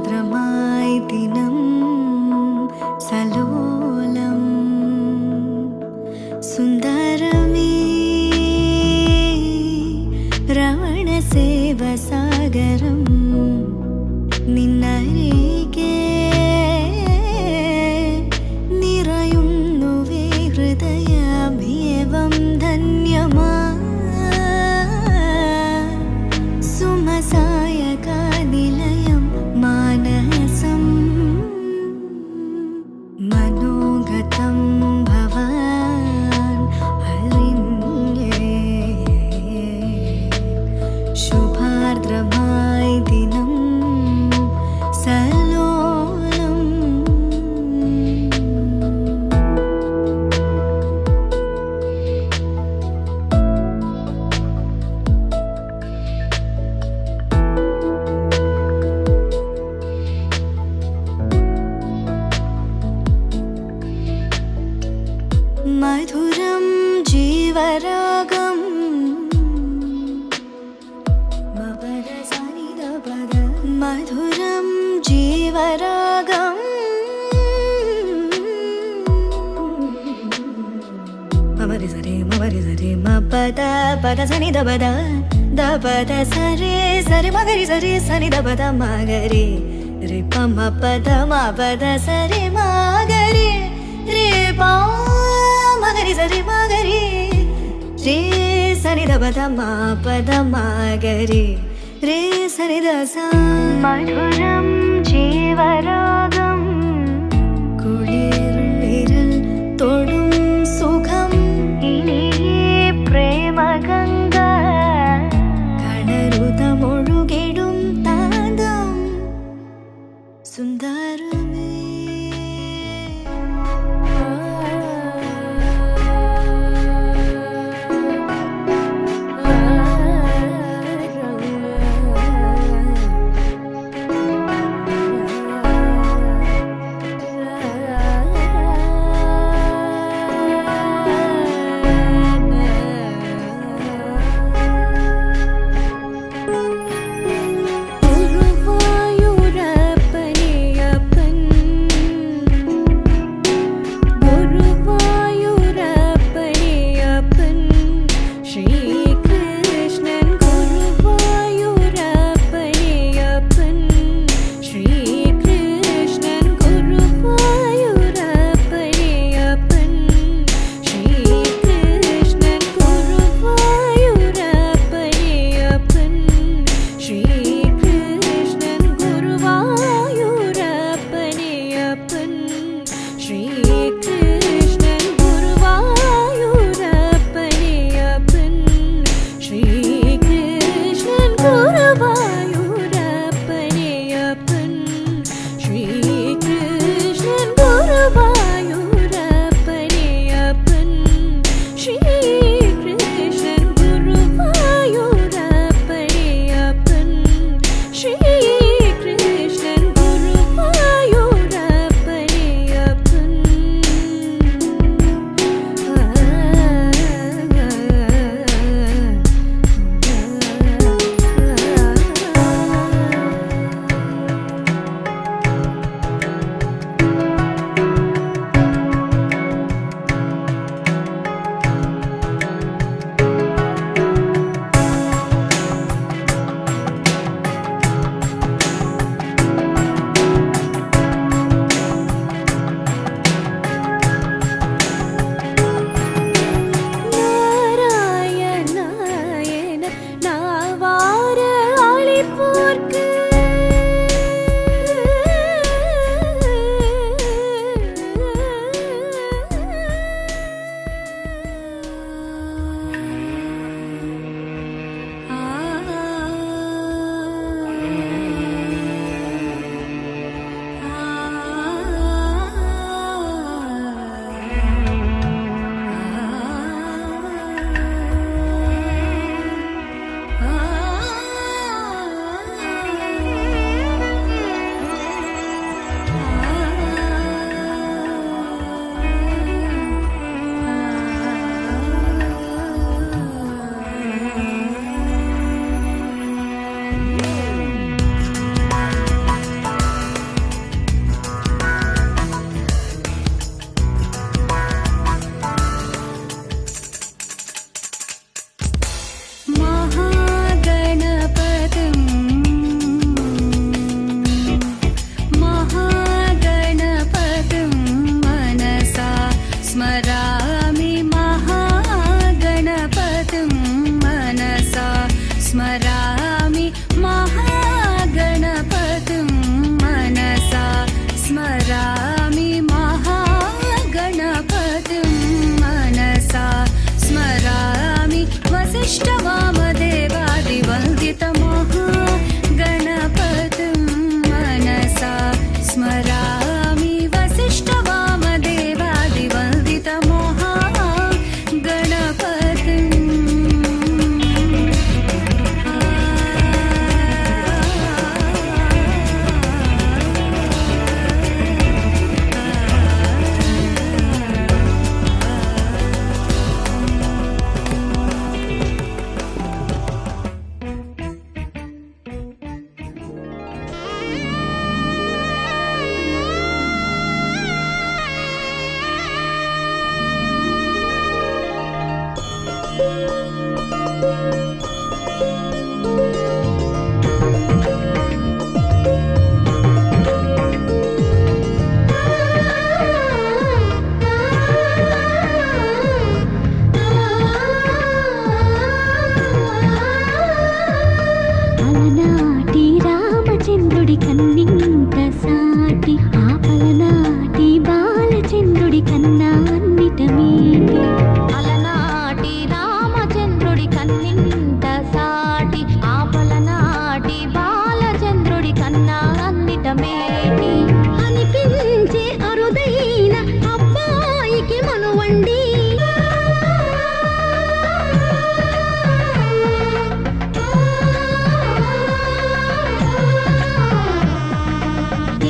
ശുഭാർദ്രമായി ദിനം സലോലം സുന്ദരമേ രമണസേവസാഗരം നിന്നരികെ നിറയുന്നുവേ ഹൃദയമേവം ധന്യമാ സുമസായകാനിലയം മാനസം മനോഗതം ഭവാൻ അറിഞ്ഞേ ശുഭാർദ്രമായി ദിനം സലോലം മധുരം ജീവരാഗം മധുരം ജീവരാഗം മമരി സരി മപദ പദ സനി ദപദ ദപദ സരി സരി മഗരി സരി സനി ദപദ മഗരി രി പമ പദ മപദ സരി മഗരി രി പ മഗരി സരി മഗരി രി സനി ദപദ മപദ മഗരി रे सरि द सा മധുരം ജീവരാഗം കുളിരിൽ തൊടും സുഖം ഇനിയേ പ്രേമഗംഗ കടരുതമൊഴുകിടും താന്തം സുന്ദരമേ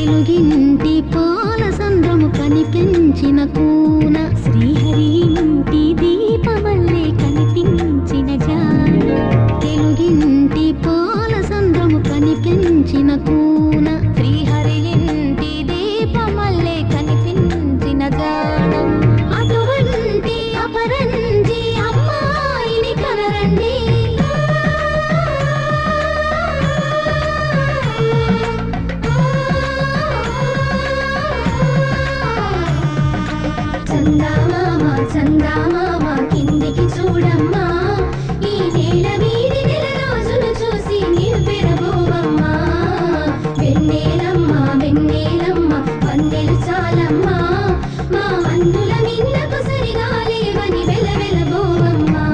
తెలుగింటి పాల సంద్రము కనిపించిన కూన శ్రీహరి ఇంటి దీపమల్లే కనిపించిన జాన తెలుగింటి పాల సంద్రము కనిపించిన కూన శ్రీహరి ఇంటి దీపమల్లే కనిపించిన జాన అటువంటి అపరంజి అమ్మాయిని కనరండి చందామామ కిందికి చూడమ్మా ఈ నేల వీడి నెల రోజులు చూసి నీవు పెరబోవమ్మా వెన్నెలమ్మ వెన్నెలమ్మ వందెలు చాలమ్మా మా అందుల మిన్నకు సరిగా లేవని వెలవెలబోవమ్మా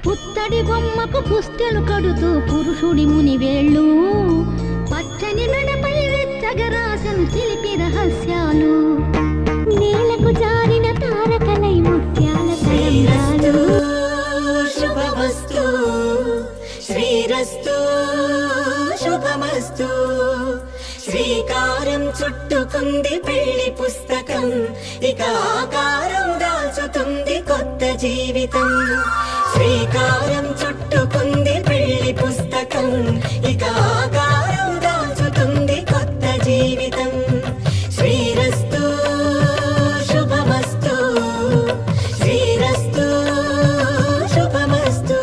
పుత్తడి బొమ్మకు పుస్తెలు కడుతూ పురుషుడి ముని వేళ్ళు పచ్చని మెడపై వెచ్చగరాసను చిలిపి రహస్యాలు నేలకు జారిన తారకలై ముత్యాల తలంబ్రాలు శుభమస్తు శ్రీరస్తు శుభమస్తు శ్రీకారం చుట్టుకుంది పెళ్లి పుస్తకం ఇక ఆకారం దాల్చుతుంది కొత్త జీవితం శ్రీకారం చుట్టుకుంది పెళ్లి పుస్తకం ఇక ఆకారం దాల్చుతుంది కొత్త జీవితం శ్రీరస్తు శుభమస్తు శ్రీరస్తు శుభమస్తు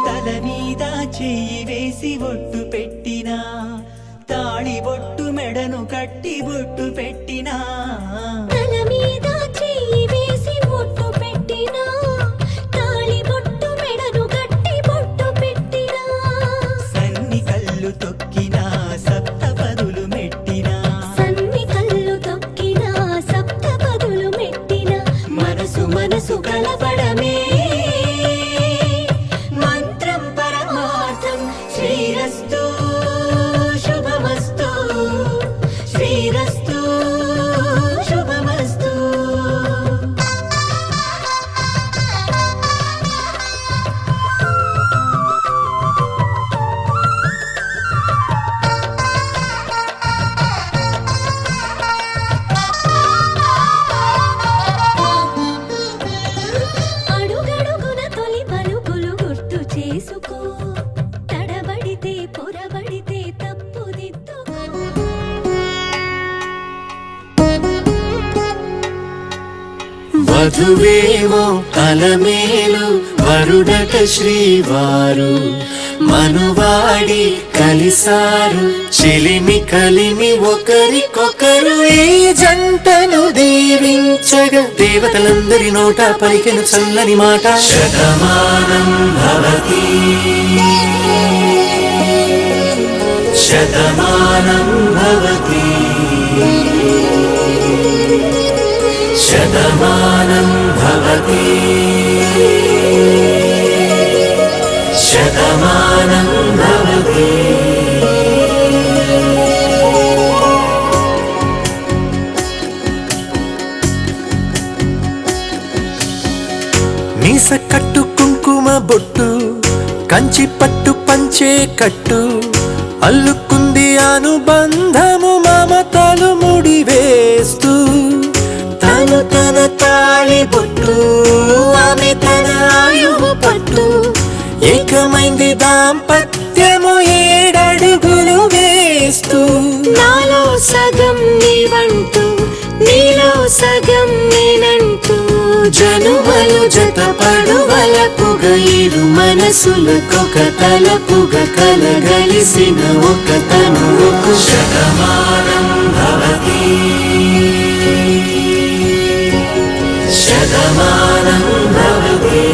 తల మీద చెయ్యి వేసి ఒట్టు పెట్టినా తాళి బొట్టు మెడను కట్టి బొట్టు పెట్టినా తల మీద చెయ్యి వేసి బొట్టు పెట్టినా తాళి బొట్టు మెడను కట్టి బొట్టు పెట్టినా సన్ని కళ్ళు తొక్కినా సప్త పదులు మెట్టినా సన్ని కళ్ళు తొక్కినా సప్త పదులు మెట్టినా మనసు మనసు కలపడమే మంత్రం పరమార్థం శ్రీరస్తు శుభమస్తు శ్రీరస్తు శుభమస్తు అడుగడుగున తొలి పలుకులు గుర్తు చేసుకో తడబడితే పొరబడితే తప్పుదిద్దుకో వధువేమో అలమేలు వరుడట శ్రీవారు మనువాడి కలిసారు చిలిమి కలిమి ఒకరికొకరు ఈ జంటను దీవించగా దేవతలందరి నోట పలికెను చల్లని మాట శతమానం భవతి శతమానం భవతి శతమానం భవతి శతమానం భవతి మీస కట్టు కుంకుమ బొట్టు కంచి పట్టు పంచే కట్టు అల్లుకుంది అనుబంధము మమతలు ముడివేస్తూ తను తన తాళి బొట్టు ఆమె తన ఆయువు పట్టు ఏకమైంది దాంపత్యము 7 అడుగులు వేస్తూ నాలో సగం నీవంటూ నీలో సగం నేనంటూ జనుమలు జతపడువలపుగ ఇరు మనసులకొక తలపుగ కలగలిసిన ఒక తనువుకు శతమానం భవతి శతమానం భవతి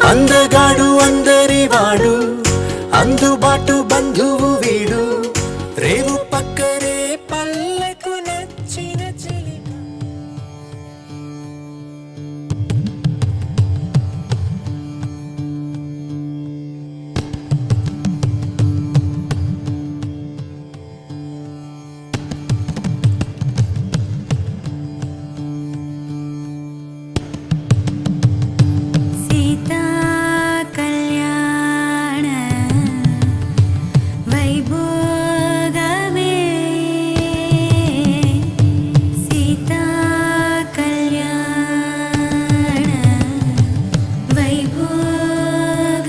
అందగాడు అందరివాడు అందుబాటు బంధువు వీడు రేవు పక్కరే పల్లెకు నచ్చిన చెలి సీతా కళ్యాణ వైభోగమే సీతా కళ్యాణ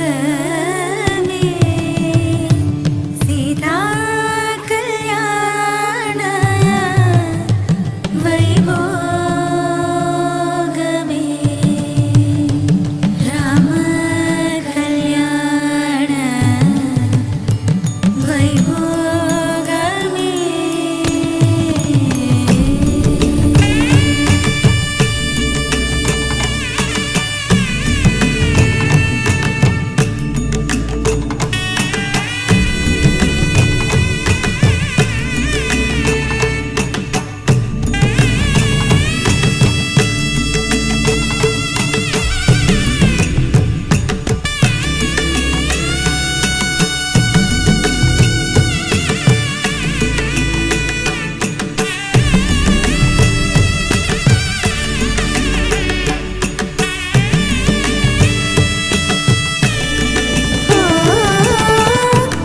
వైభోగమే సీతా కళ్యాణ వైభోగమే రామ కళ్యాణ వైభోగమే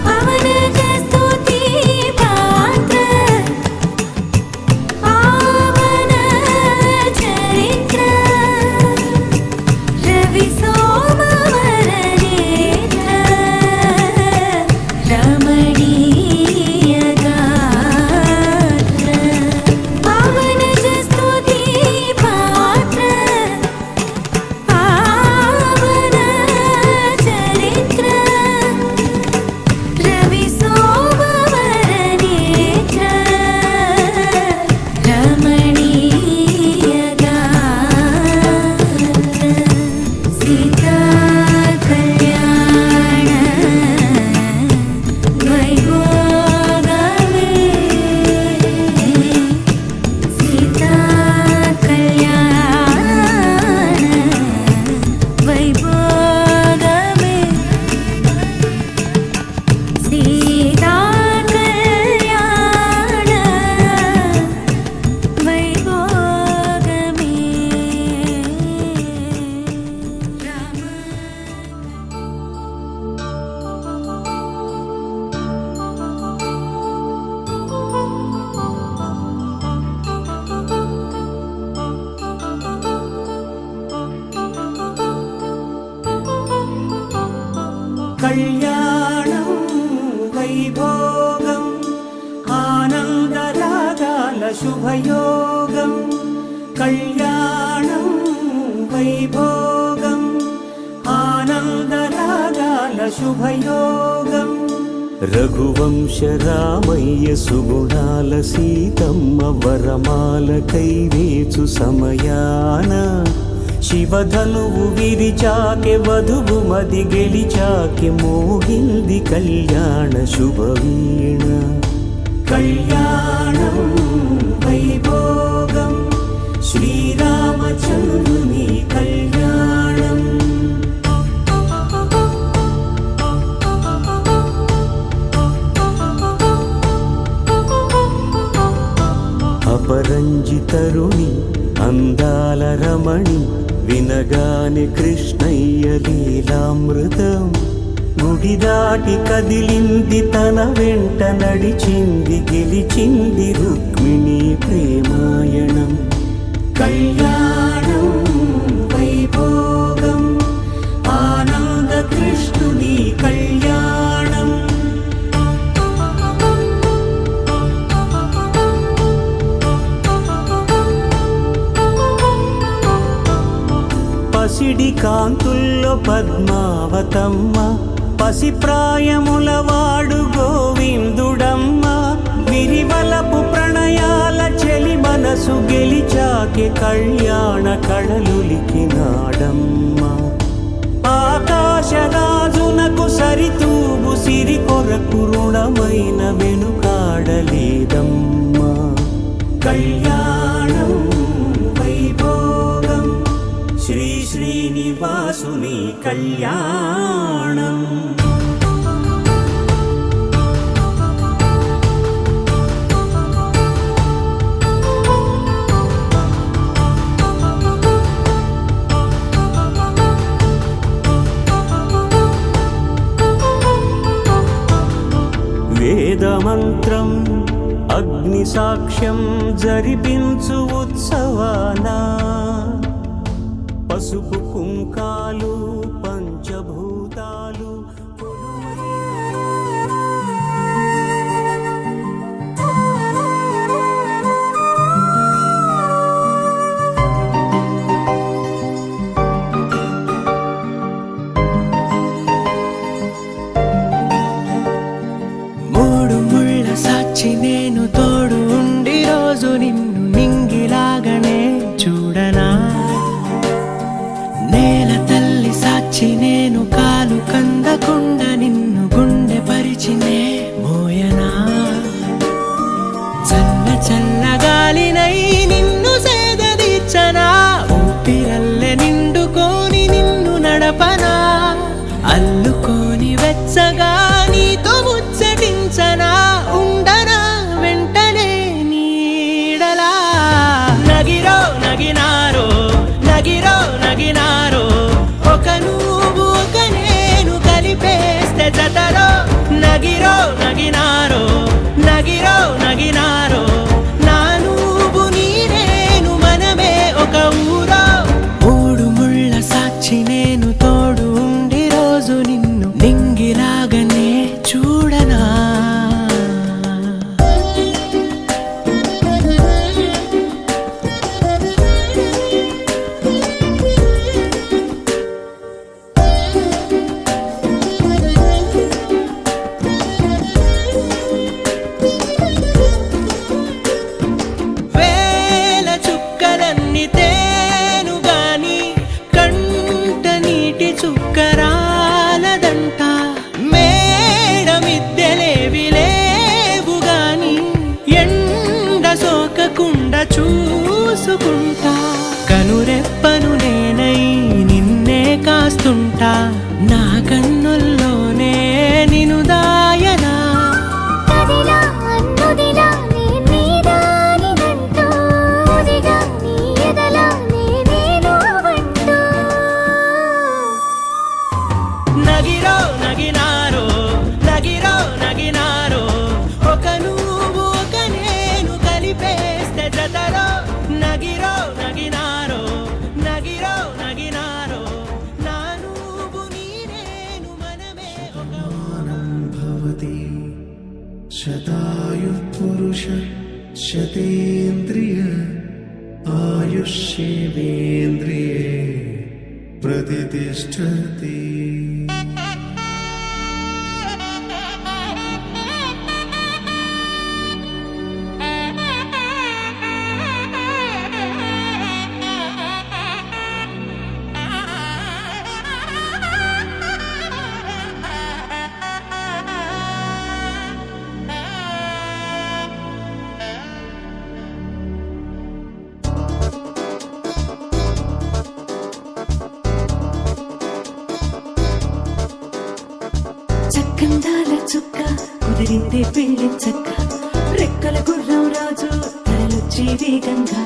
పవన స్తుతి పాత్ర పావన చరిత్ర రవి సోమవర నేత్ర రమణీయ గాత్ర పవన స్తుతి పాత్ర పావన చరిత్ర రవి సోమవర నేత్ర రమణీయ గాత్ర సీతా కళ్యాణ వైభోగమే సీతా కళ్యాణ వైభోగమే సీతా కళ్యాణ వైభోగమే రామ కళ్యాణం వైభోగం ఆనందరాగాల శుభయోగం కళ్యాణం వైభోగం ఆనందరాగాల శుభయోగం రఘువంశ రామయ్య సుగుణాల సీతమ్మ వరమాల కైవేచు సమయాన శివధనువు విరిచాకె వధువు మది గెలిచాకె మోగింది కళ్యాణ శుభవీణ కళ్యాణం వైభోగం శ్రీరామచంద్రుని కళ్యాణం అపరంజి తరుణి అందాల రమణి వినగానే కృష్ణయ్య లీలామృతం గుడి దాటి కదిలింది తన వెంట నడిచింది గెలిచింది రుక్మిణి ప్రేమాయణం కళ్యాణం వైభోగం ఆనంద కృష్ణుని కళ్యాణం పసిడి కాంతుల్లో పద్మావతమ్మ పసిప్రాయముల వాడు గోవిందుడమ్మ విరివలపు ప్రణయాల చెలి మనసు గెలిచాకే కళ్యాణ కళలులికినాడమ్మ ఆకాశరాజునకు సరితూగు సిరి కొరకు రుణమైన వెనుకాడలేదమ్మా కళ్యాణం వైభోగం శ్రీ శ్రీనివాసుని కళ్యాణం వేదమంత్రం అగ్ని సాక్ష్యం జరిపించు ఉత్సవానా పసుపు కుంకాలు పంచభూతాలు నేను తోడు ఉండి రోజు నిన్ను నింగిలాగనే చూడనా నేల తల్లి సాక్షి నేను కాలు కందకుండా నిన్ను గుండె పరిచినే మోయనా చల్ల చల్ల గాలినై నిన్ను సేదదీర్చనా ఊపిరల్లె నిండుకోని నిన్ను నడపనా అల్లుకోని వెచ్చగా నీతో ముచ్చటించనా ఉండనా వెంటనే నీడలా నగిరో నగినారో నగిరో నగినారో ఒక నువ్వు ఒక నేను కలిపేస్తే జతలో నగిరో నగినారో నగిరో నగినారో నా నువ్వు నీ నేను మనమే ఒక ఊరో మూడు ముళ్ళ సాక్షి నేను తోడు ఉండి రోజు నిన్ను నింగిలాగనే చూడనా వేల చుక్కలన్నీ తేను గాని కంట నీటి చుక్కరాలదంట మేడ మిద్దెలేవి లేవు గాని ఎండ సోకకుండా చూసుకుంటా కనురెప్పను నేనై నిన్నే కాస్తుంటా నా కన్నుల్లోనే నిను దాయనా కదిలా అన్నుదిలా నీ దానిదంటూ ఉదిగా నీ ఎదలా నేను వంటూ నగిరో నగినారో నగిరో నగినారో ఒక నువ్వు ఒక నేను కలిపేస్తే జతలో నగిరో నగినారో నగిరో నగినారో నా నువ్వు నీ నేను మనమే ఒక భవతి శతాయుఃపురుష శతేంద్రియ ఆయుష్యేవేంద్రియే ప్రతిష్టతి చక్కందాల చుక్క కుదిరిందే పెళ్లి చక్క రెక్కల గుర్రం రాజు తరలొచ్చి వేగంగా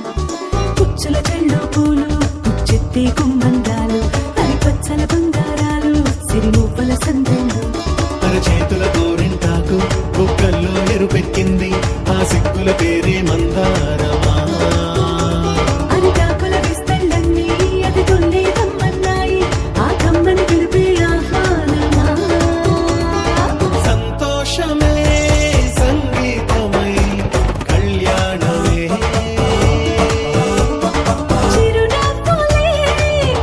కుచ్చుల చెళ్ళు పూలు కుచ్చెత్తి ముద్దే గుమ్మందాలు అవి పచ్చల బంగారాలు సిరి మువ్వల సందెండు చేతుల గోరింటాకు బుక్కల్లో ఎరుపెక్కింది ఆ సిక్కుల పేరే మందారమా అది కాకుల విస్తళ్ళన్నీ అది తొండే కమ్మన్నాయి ఆ కమ్మని పిలిపే ఆహ్వానమా సంతోషమే సంగీతమై కళ్యాణమే చిరునవ్వులే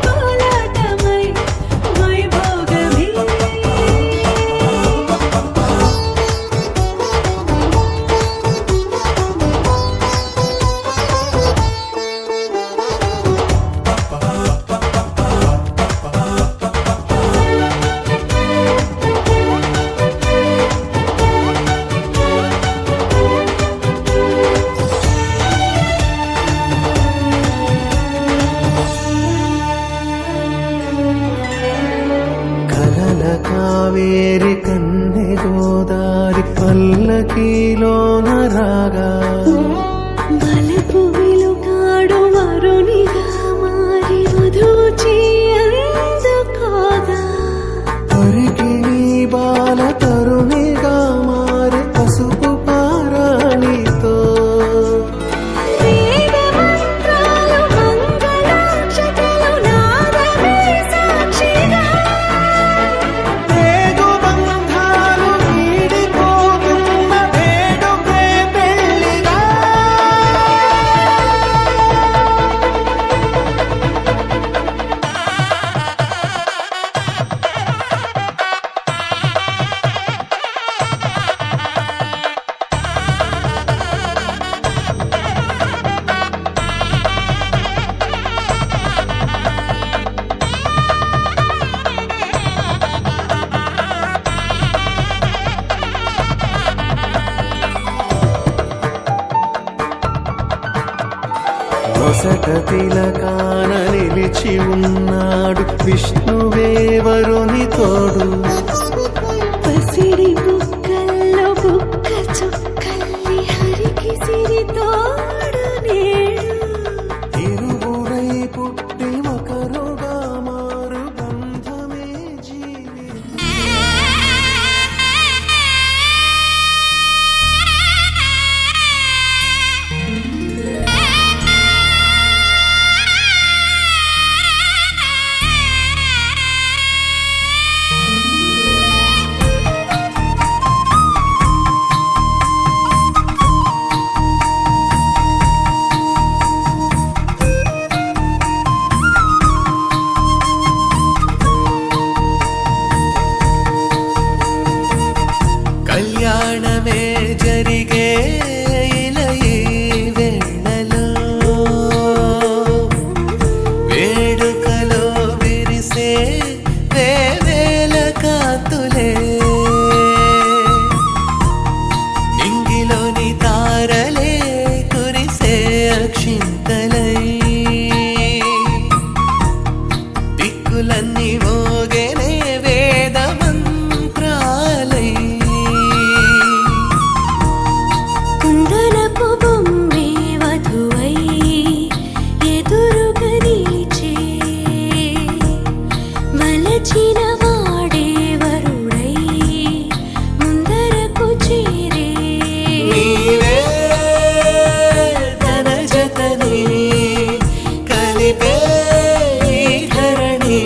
కోలాటమై వైభోగమే కలల కావేరి కన్నె గోదారి పల్లకీలోన రాగా వలపు వెలుగాడు వరునిగా మారి వధూచి అందుకోగా పరికి నీ బాల తరుణిగా మారి పసుపు పారాణితో వేద మంత్రాలు మంగళాక్షతలు నాదమే సాక్షిగా వేగు బంధాలు వీడిపోతున్న వేడుకే పెళ్లిగా నొసట తిలకాన నిలిచి ఉన్నాడు విష్ణువే వరుని తోడు పసిడి బుక్కల్లో బుక్క చుక్కల్లి హరికి సిరి తోడు నేడు ఇరువురై పుట్టి ఒకరుగా మారు బంధమే జీవితం కళ్యాణమే జరిగే ఇలా ఈ వేళలో వేడుకలో విరిసే వేవేల కాంతులే నింగిలోని తారలే కురిసే అక్షింతలై దిక్కులన్నీ మోగెనే వేద మంత్రాలై కుందనపు బొమ్మే వధువై ఎదురుగా నిలిచే వలచిన వాడే వరుడై ముందరకు చేరే నీవే తన జతని కలిపే ఈ ధరణి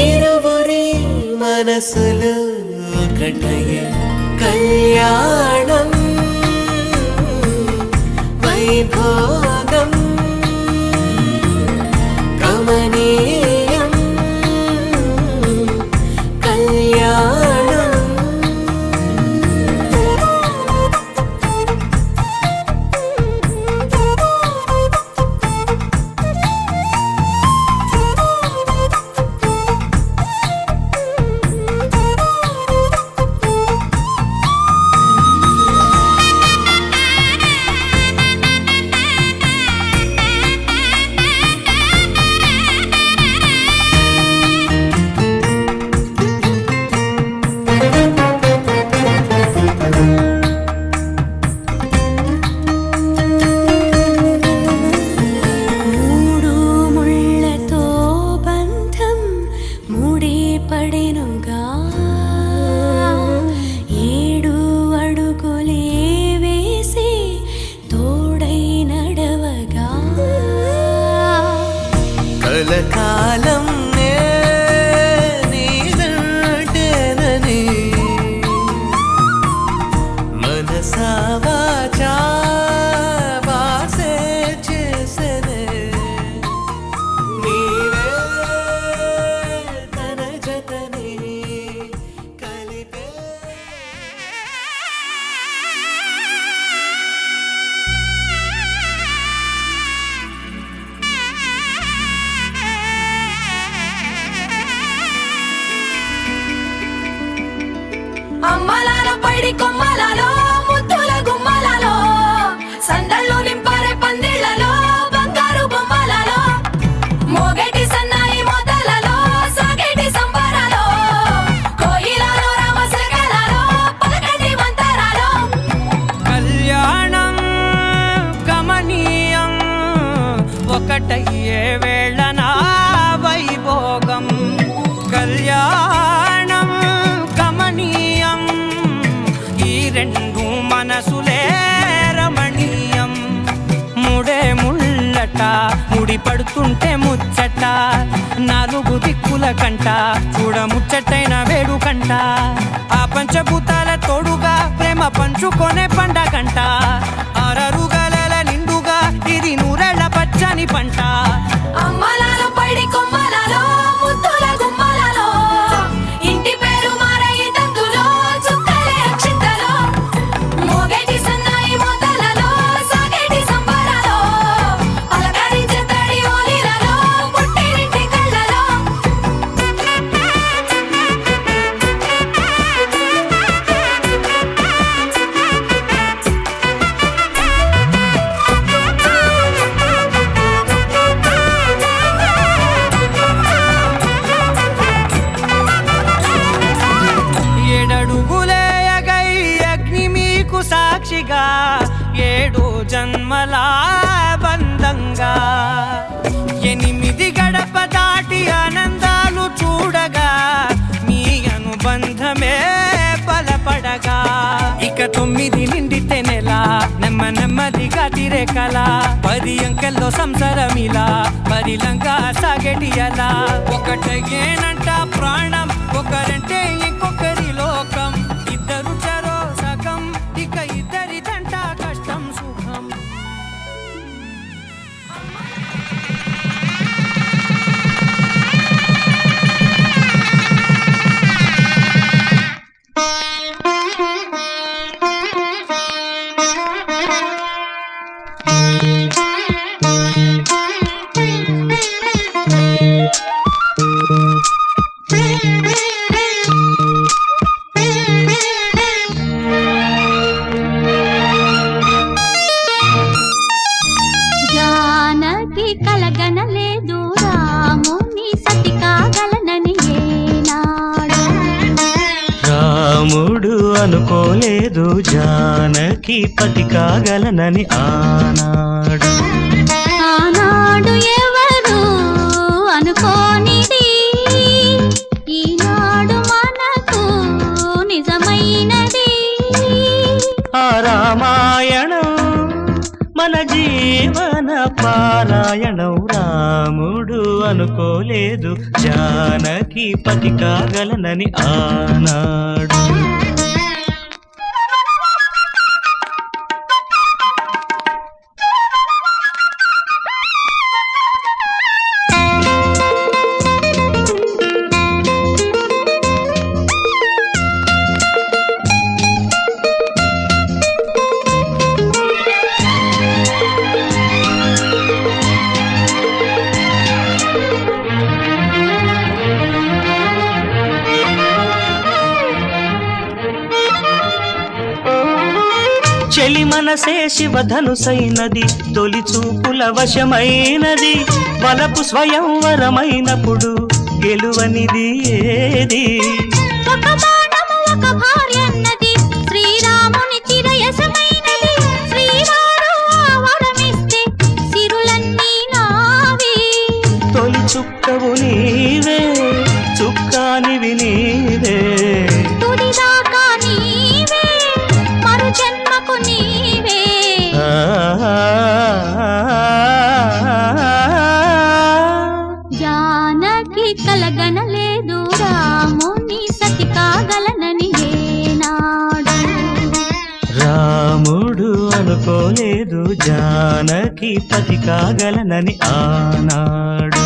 ఇరువురి మనసులు ఒకటయ్యే కళ్యాణం వైభోగం కమనీయం కళ్యాణం పైడి కొమ్మలలో ముద్దుల గుమ్మలలో సందళ్ళు నింపారే పందిళ్లలో బంగారు బొమ్మలలో మోగేటి సన్నాయి మొదలలో సాగేటి సంబరాలో కోయిలలో రామశకలలో పలకటి మంతరాలో కళ్యాణం గమనీయం ఒకటయ్యే వేళ నా వైభోగం కళ్యాణం గమనీయం ఈ రెండు మనసులే రమణీయం ముడే ముళ్ళట ముడి పడుతుంటే ముచ్చట నాలుగు దిక్కుల కంట చూడ ముచ్చటైన వేడుకంట ఆ పంచభూతాల తోడుగా ప్రేమ పంచుకొనే పండగంట ఆరరుగల నిండుగా ఇది నూరెళ్ళ పచ్చని పంట అమ్మలాలో పైడి కొమ్మలలో ముద్దుల గుమ్మలలో ఇంటి పేరు మారయి తందులో చుక్కలే అక్షింతలో మోగేటి సన్నాయి మొదలలో సాగేటి సంబరాలో పలకరించే తడి ఓలిలలో పుట్టినింటి కళ్ళలో ఏడడుగులేయగై అగ్ని మీకు సాక్షిగా ఏడు జన్మల బంధంగా 8 గడప దాటి ఆనందాలు చూడగా మీ అనుబంధమే బలపడగా ఇక 9 నిండితే నెల నెమ్మదిగా తిరే కల 10 అంకెల్లో సంసారమిలా పరిలంగా సాగేటి అలా ఒకటేనంట ప్రాణం ఒకరంటే ఇంకొకరి లోకం ఇద్దరు చరో సగం ఇక ఇద్దరిదంట కష్టం సుఖం జానకి కలగనలేదు రాముని సతి కాగలనని ఏనాడు రాముడు అనుకోలేదు జానకి పతి కాగలనని ఆనాడు ఆనాడు ఎవరు అనుకోనిది ఈనాడు మనకు నిజమైనది ఆ రామాయణం మన జీవన పారాయణం రాముడు అనుకోలేదు జానకి పతి కాగలనని ఆనాడు చెలి మనసే శివధనుసైనది తొలి చూపుల వశమైనది వలపు స్వయంవరమైనప్పుడు గెలువనిది ఏది ఒక బాణము ఒక భార్య అన్నది శ్రీరాముని చిరయసమైనది శ్రీవారు వరమిస్తే సిరులన్నీ నావి తొలి చుక్కవు నీవే చుక్కానివి నీవే తుడిదాకా నీవే మరు జన్మకు నీవే జానకి కలగనలేదు రాముని సతి కాగలనని ఏనాడు రాముడు అనుకోలేదు జానకి పతి కాగలనని ఆనాడు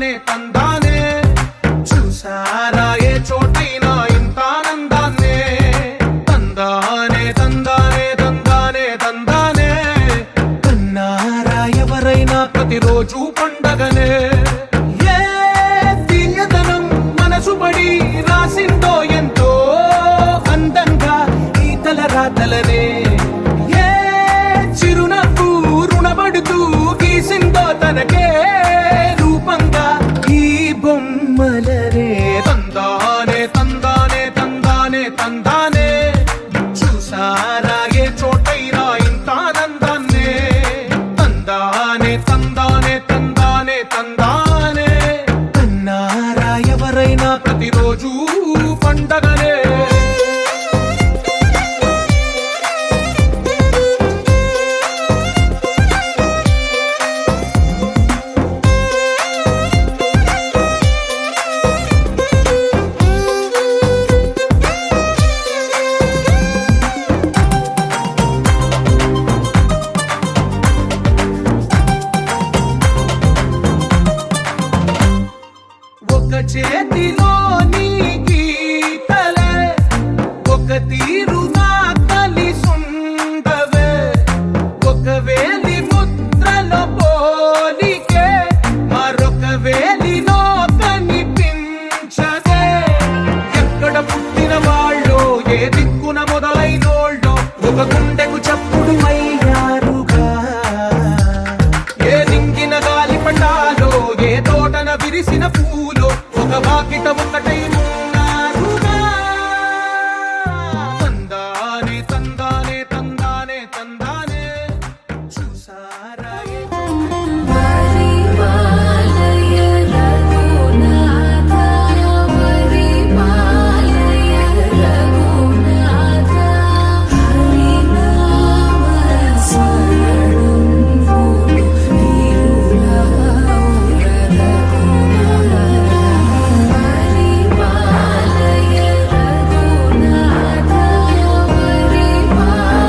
తందానే తందానే చూసారా ఏ చోటైనా ఇంత ఆనందాన్నే తందానే తందానే తందానే తందానే కన్నారా ఎవరైనా ప్రతిరోజు పండగనే ఏ తీయదనం మనసు పడి రాసిందో ఎంతో అందంగా ఈ తల రాతలనే ఏ చిరునవ్వు రుణపడుతూ గీసిందో తనకే రూపంగా ఈ బొమ్మలనే తందానే తందానే తందానే తందానే చూసారా ఏ చోటైనా ఇంత ఆనందాన్నే తందానే తందానే తందానే తందానే కన్నారా ఎవరైనా ప్రతిరోజు పండగనే ఒక చేతిలోని గీతలే ఒక తీరుగా కలిసుండవే ఒక వేలి ముద్రలో పోలికే మరొక వేలిలో కనిపించదే ఎక్కడ పుట్టిన వాళ్ళో ఏ దిక్కున మొదలైనోళ్ళో ఒక గుండెకు చప్పుడు అయ్యారుగా ఏ దింగిన గాలి పటాలో ఏ తోటన విరిసిన పూలో ఒక వాకిట ఒకటై ఉన్నారుగా తందానే తందానే తందానే తందానే చూసారా ఏ పరిపాలయ రఘునాథ పరిపాలయ రఘునాథ హరినామ స్మరణం పరిపాలయ రఘునాథ పరిపాలయ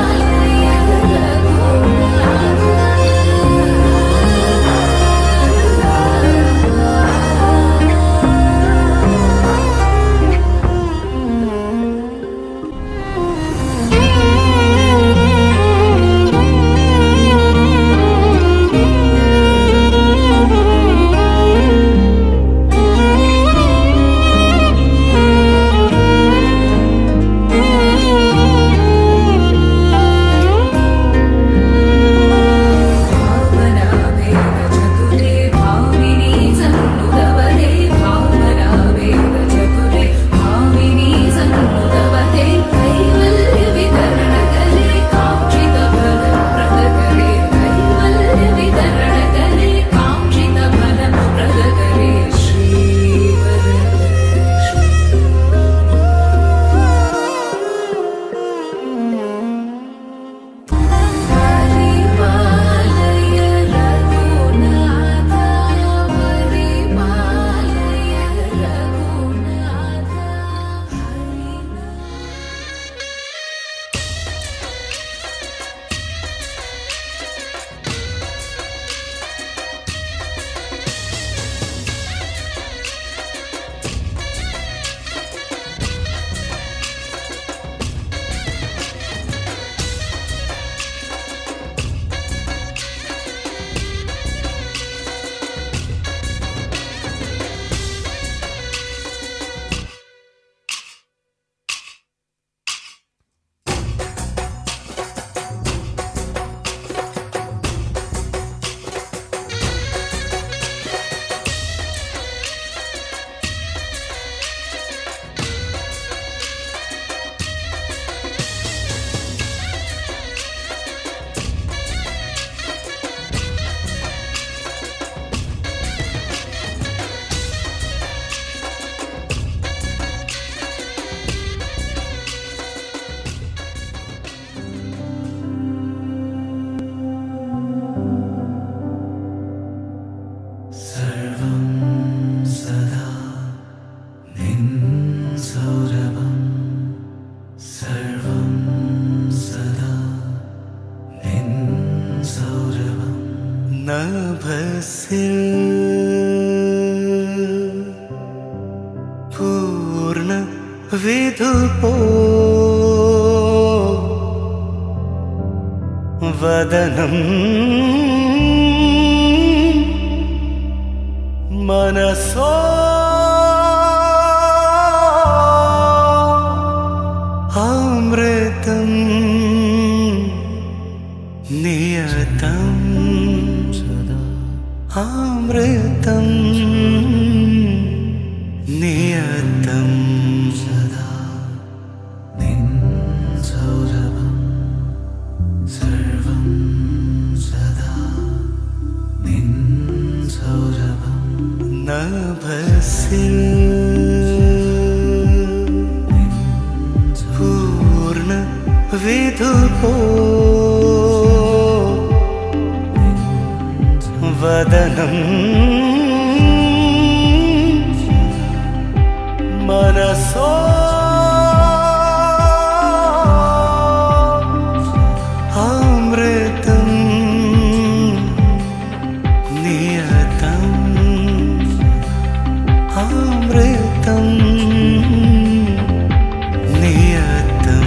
చతురే భామిని సన్నుదవదే భావనావేద చతురే భామిని సన్నుదవదే కైవల్య వితరణ కలే కాంక్షిత ఫల ప్రదకరే కైవల్య వితరణ కలే కాంక్షిత ఫల ప్రదకరే పరిపాలయ రఘునాథ పరిపాలయ రఘునాథ നഭസിൽ విధుపో వదనం మనసో అమృతం నియతం సదా అమృతం నియతం సదా నిన్సౌరభం సర్వం సదా నిన్సౌరభం నభసిల్ పూర్ణ విధుపో వదనం మనసో అమృతం నియతం అమృతం నియతం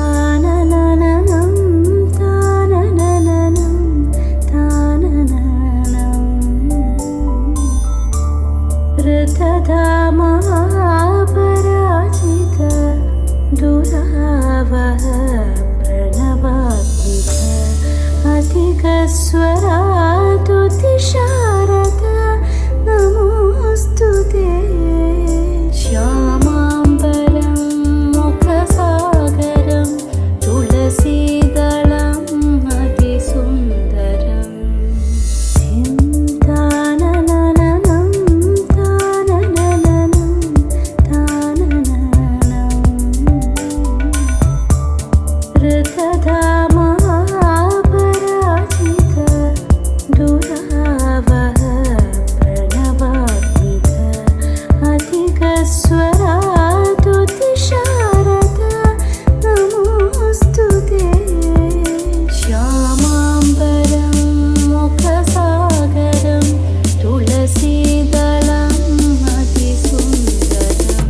తాననననం తాననననం తానననం ऋतधामापराजित दुरावह प्रणवात्मिक अधिकस्वरातुतिशारद नमोऽस्तु ते श्यामाम्बरं मुखसागरं तुलसीदलम् अतिसुन्दरम् ताननननं ताननननं तानननं ऋतधामापराजित दुरावह प्रणवात्मिक अधिकस्वरातुतिशारद नमोऽस्तु ते श्यामाम्बरं मुखसागरं तुलसीदलम् अतिसुन्दरम्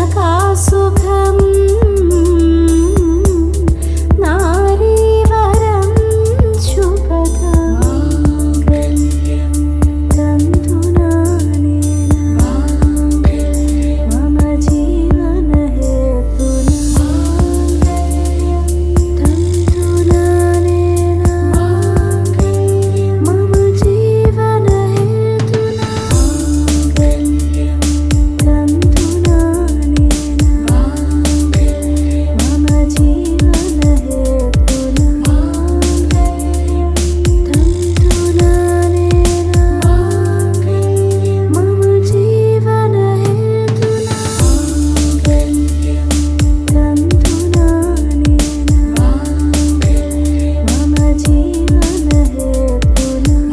तनकासुखं नारीवरं शुभदं तन्तुनानेन मम जीवनहेतुना तन्तुनानेन मम जीवनहेतुना तन्तुनानेन मम जीवनहेतुना तन्तुनानेन मम जीवनहेतुना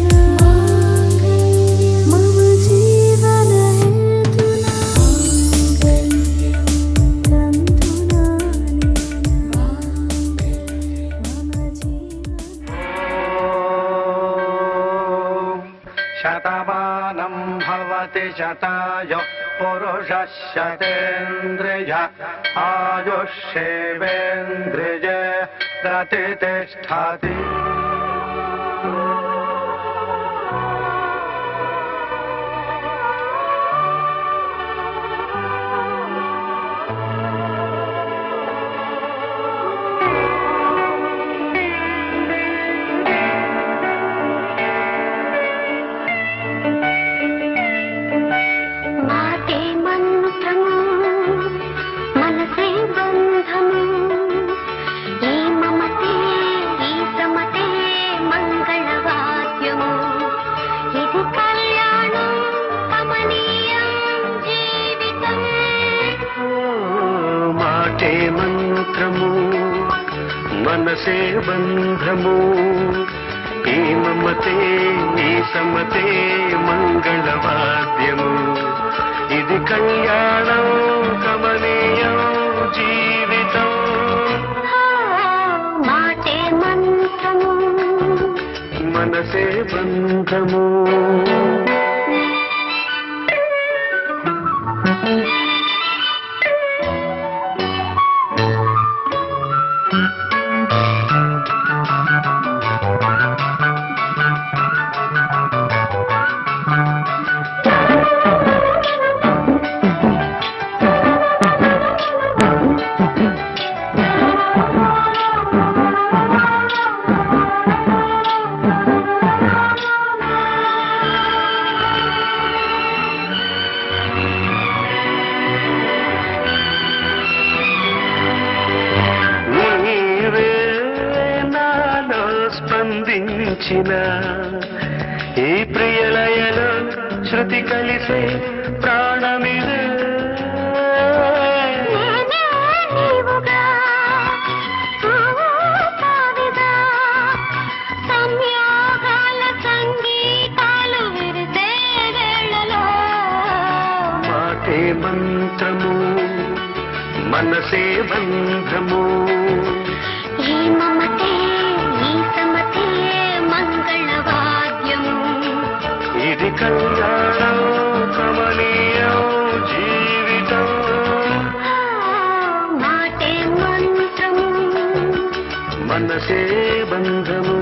तन्तुनानेन मम शतमानं भवति शतायुः पुरुषः शतेन्द्रिय आयुष्येवेन्द्रिये प्रतिष्ठति మాటే మంత్రము మనసే బంధము ఈ మమతే ఈ సమతే మంగళవాద్యము ఇది కళ్యాణం కమనీయం జీవితం మాటే మంత్రము మనసే బంధము స్పందించిన ఈ ప్రియలయలో శృతి కలిసే ప్రాణమిదే మాటే మంత్రము మనసే బంధము ఈ మమతే ఈ సమతే మంగళవాద్యము ఇది కళ్యాణం కమనీయం జీవితం మాటే మంత్రము మనసే బంధము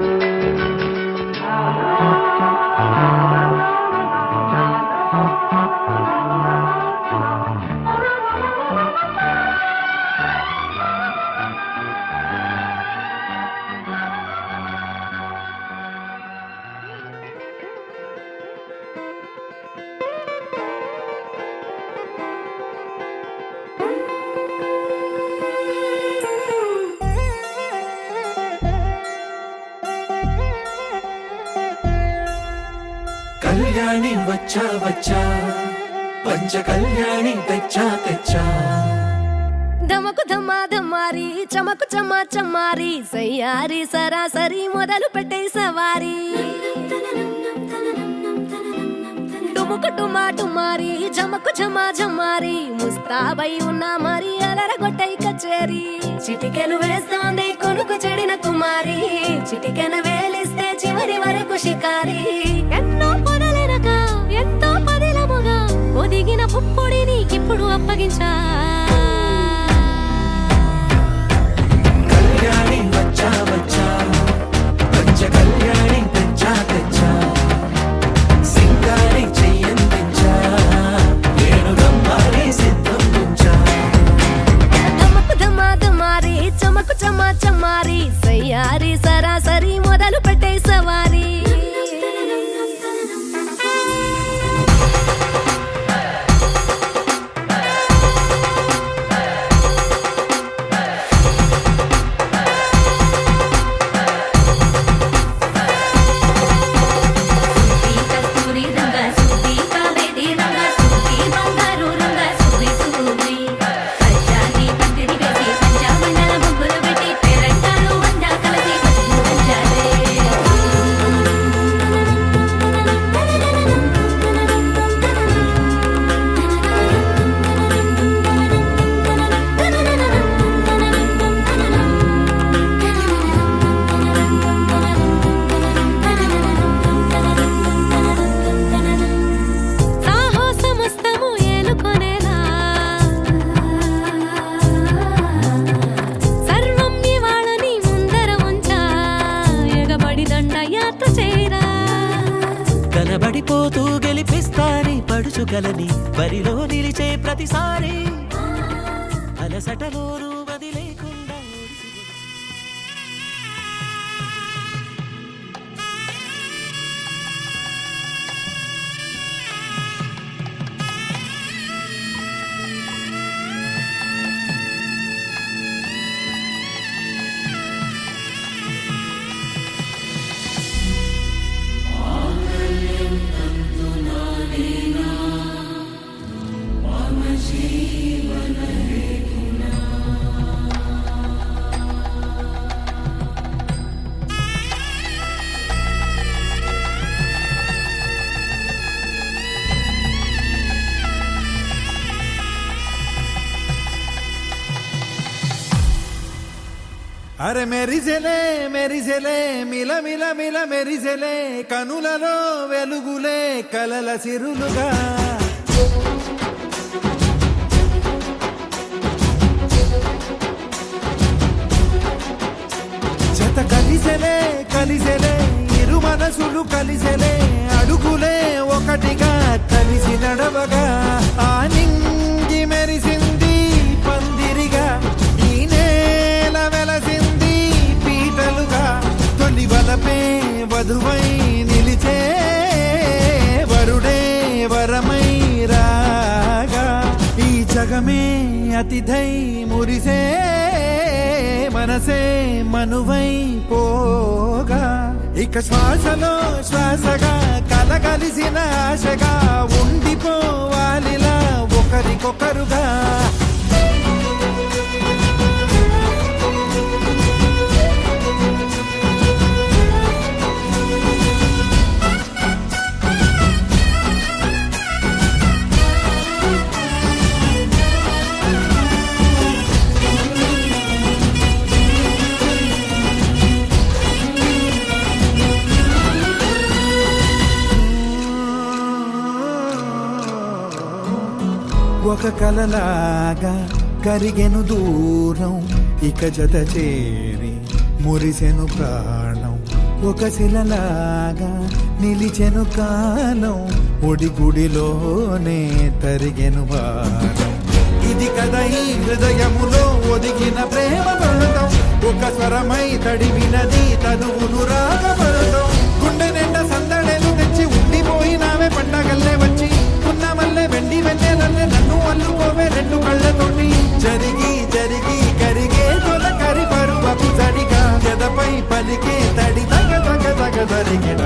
కళ్యాణి వచ్చా వచ్చా పంచ కళ్యాణి తెచ్చా తెచ్చా ధమకు ధమా ధమారి చమకు చమా చమారి సయ్యారి సరాసరి మొదలు పెట్టే సవారి టుముకు టుమా టుమారి జమకు ఝమా ఝమారి ముస్తాబై ఉన్నా మరి అలరగొట్టై కచేరి చిటికెను వేస్తోంది కొనుకు చెడిన కుమారి చిటికెన వేలిస్తే చివరి వరకు షికారి ఎన్నో పొదలెనక ఎంతో పదిలముగా ఒదిగిన పుప్పొడి నీకిప్పుడు అప్పగించా కళ్యాణి వచ్చా వచ్చా పంచ కళ్యాణి తెచ్చా తెచ్చా సింగారి చెయ్యందించా వేణుగమ్మారి సిద్ధం ఉంచా ధమకు ధమా ధమారి చమకు చమా చమారి సయ్యారి సరాసరి మొదలు పెట్టే సవారి సాహసమస్తము ఏలుకొనేలా సర్వం ఇవాళని ముందర ఉంచా ఎగబడి దండయాత్ర చేయరా కనబడిపోతూ గెలిపిస్తాని పడుచుగలని బరిలో నిలిచే ప్రతిసారి అలసటలోనూ వదిలేకుండా అరే మెరిసెలే మెరిసెలే మిల మిల మిల మెరిసెలే కనులలో వెలుగులే కలల సిరులుగా జత కలిసెలే కలిసెలే ఇరు మనసులు కలిసెలే అడుగులే ఒకటిగా కలిసి నడవగా ఆ నింగి మెరిసింది పందిరిగా ఈ నేల వెలసింది పీటలుగా తొలి వలపే వధువై నిలిచే వరుడే వరమై రాగా ఈ జగమే అతిథై మురిసే మనసే మనువై పోగా ఇక శ్వాసలో శ్వాసగా కలగలిసిన ఆశగా ఉండిపోవాలిలా ఒకరికొకరుగా ఒక కలలాగా కరిగెను దూరం ఇక జత చేరి మురిసెను ప్రాణం ఒక శిలలాగా నిలిచెను కాలం ఒడిగుడిలోనే తరిగెను వారం ఇది కదా ఈ హృదయములో ఒదిగిన ప్రేమ పడతాం ఒక స్వరమై తడివినది తనువును రాగపడతాం గుండె నిండా సందడేలు తెచ్చి ఉండిపోయినావే పండగల్లే వచ్చి మల్లె వెండి వెన్నెలల్లే నన్ను అల్లుకోవే రెండు కళ్ళతోటి జరిగి జరిగి కరిగే తొల కరి పరువపు జడిగా గదపై పలికే తడి తగ తగ తగ జరిగిన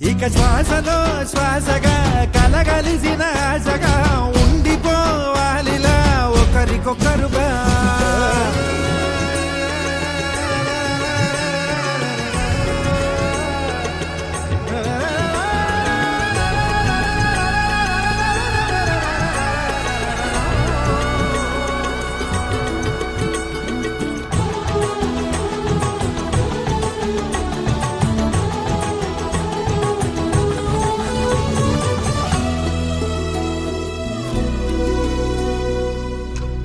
ఇక శ్వాసలో శ్వాసగా కలగలిసిన ఆశగా ఉండిపోవాలిలా ఒకరికొకరుగా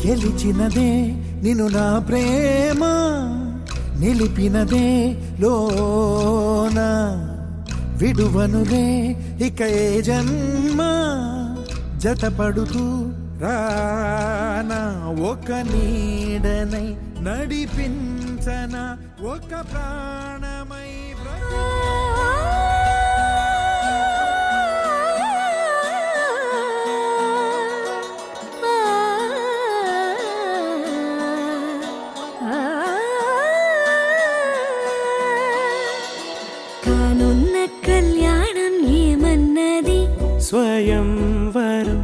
గెలిచినదే నిన్ను నా ప్రేమ నిలిపినదే లోన విడువనులే ఇక ఏ జన్మ జతపడుతూ రానా ఒక నీడనై నడిపించన ఒక ప్రాణమై కళ్యాణం ఏమన్నది స్వయంవరం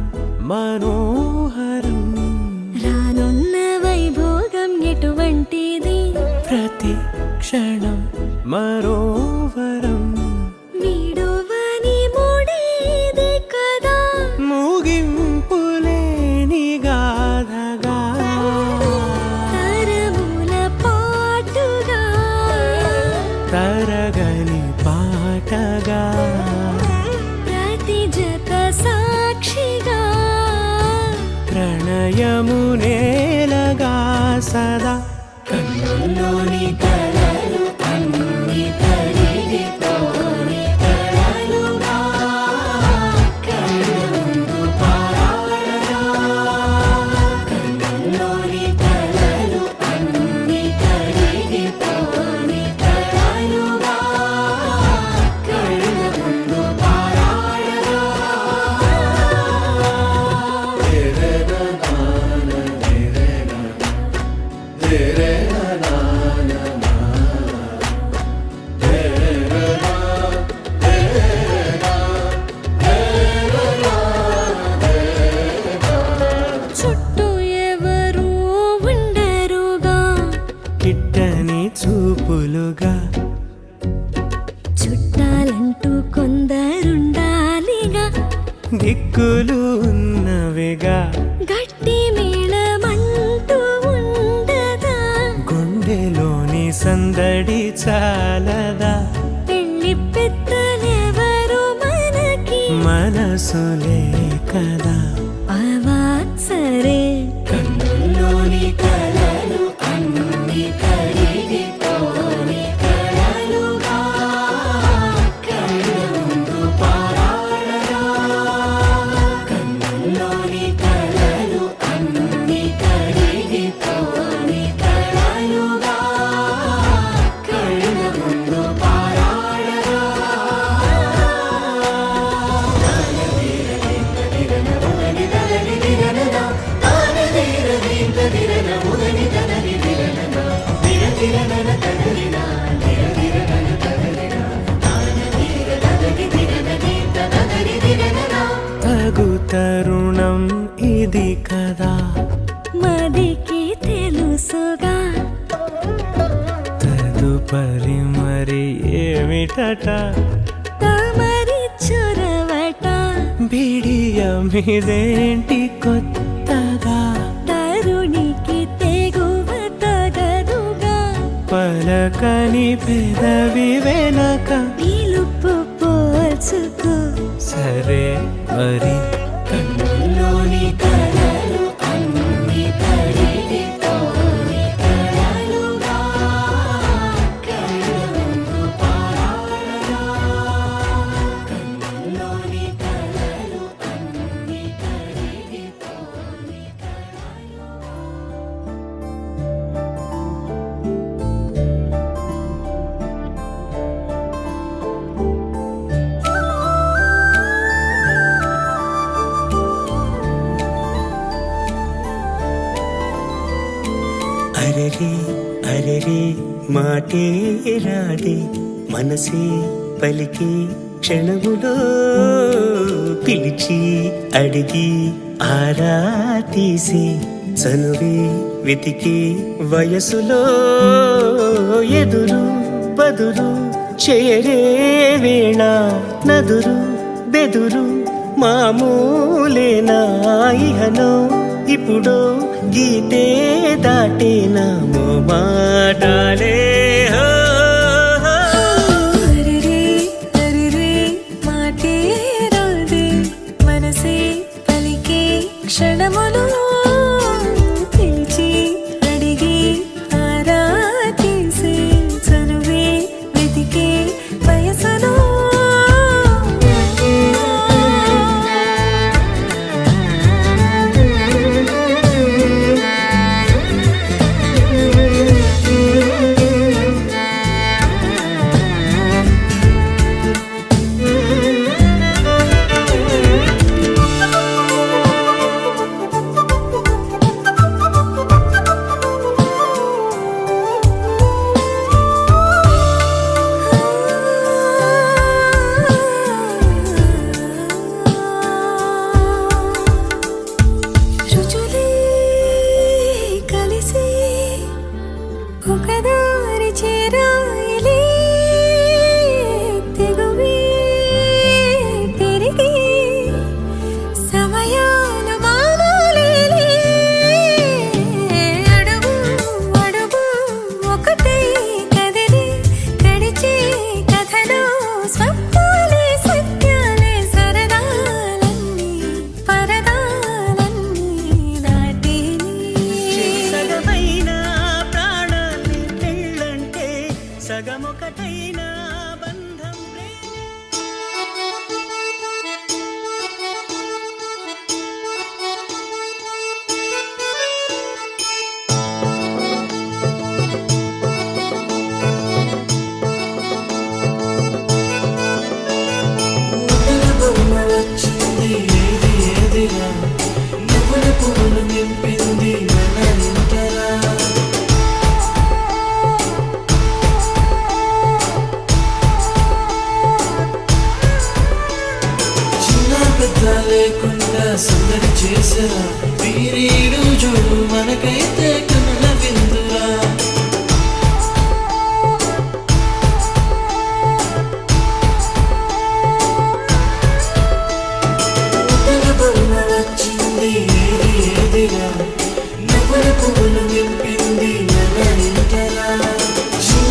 మనోహరం రానున్న వైభోగం ఎటువంటిది ప్రతి క్షణం మరోవరం వీడువని ముడిది కదా ముగింపులేని గాథగా తరముల పాటుగా తరగని పాటగా ప్రతి జత సాక్షిగా ప్రణయము నేలగా సదా కన్నుల్లోని కలలు అన్ని కరిగిపోని కలలుగా కళ్ళు ముందు పారాడగా కన్నుల్లోని కలలు అన్ని కరిగిపోని కలలుగా కళ్ళు ముందు పారాడగా చుట్టూ ఎవరు ఉండరుగా కిట్టని చూపులుగా చుట్టాలంటూ కొందరుండాలిగా దిక్కులు ఉన్నవిగా గట్టి మేళమంటూ ఉండదా సందడి చాలదా పెళ్లి పెద్దలెవరు మనకి మనసులే కదా అవా సరే కన్నుల్లోని కలలు అన్ని కరిగిపోని కలలుగా కళ్ళ ముందు పారాడగా కన్నుల్లోని కలలు అన్ని కరిగిపోని కలలుగా కళ్ళ ముందు పారాడగా తగు తరుణం ఇది కదా మదికి తెలుసుగా తదుపరి మరి ఏమిటట తమరి చొరవట బిడియమిదేంటి కొత్తగా తరుణికి తెగువ తగదుగా పలకని పెదవి వెనక పిలుపు పోల్చుకో సరే మరి కన్నుల్లోని కలలు అన్ని కరిగిపోని కలలుగా కళ్ళ ముందు పారాడగా కన్నుల్లోని కలలు అన్ని కరిగిపోని అరెరే అరెరే మాటే రాదే మనసే పలికి క్షణములో పిలిచి అడిగి ఆరా తీసి చనువే వెతికి వయసులో ఎదురు బదురు చేరే వేళ నదురు బెదురు మామూలేనా ఇహనో ఇప్పుడో గీతే దాటేనా మాటాలే అరెరే అరెరే మాటే రాదే మనసే పలికే క్షణములో పిలిచి అడిగి ఆరా తీసే చనువే వెతికే వయసులో రుచులే కలిసి ఒకదారి చేరాయిలే తెగువే పెరిగి సమయాలు మామూలేలే అడుగు అడుగు ఒకటై కదిలి గడిచే కథలో స్వప్నాలే సత్యాలే సరదాలన్నీ పరదాలన్నీ దాటేలే సగమైన ప్రాణాన్ని పెళ్ళంటే సగమొకటైన బంధం ప్రేమే లేకుండా సందడి చేసరా వీరీడు చూడు మనకైతే కనుల విందురా వచ్చింది ఏదిరా నువ్వుల పువ్వులు నింపింది మన ఇంటరా చిన్న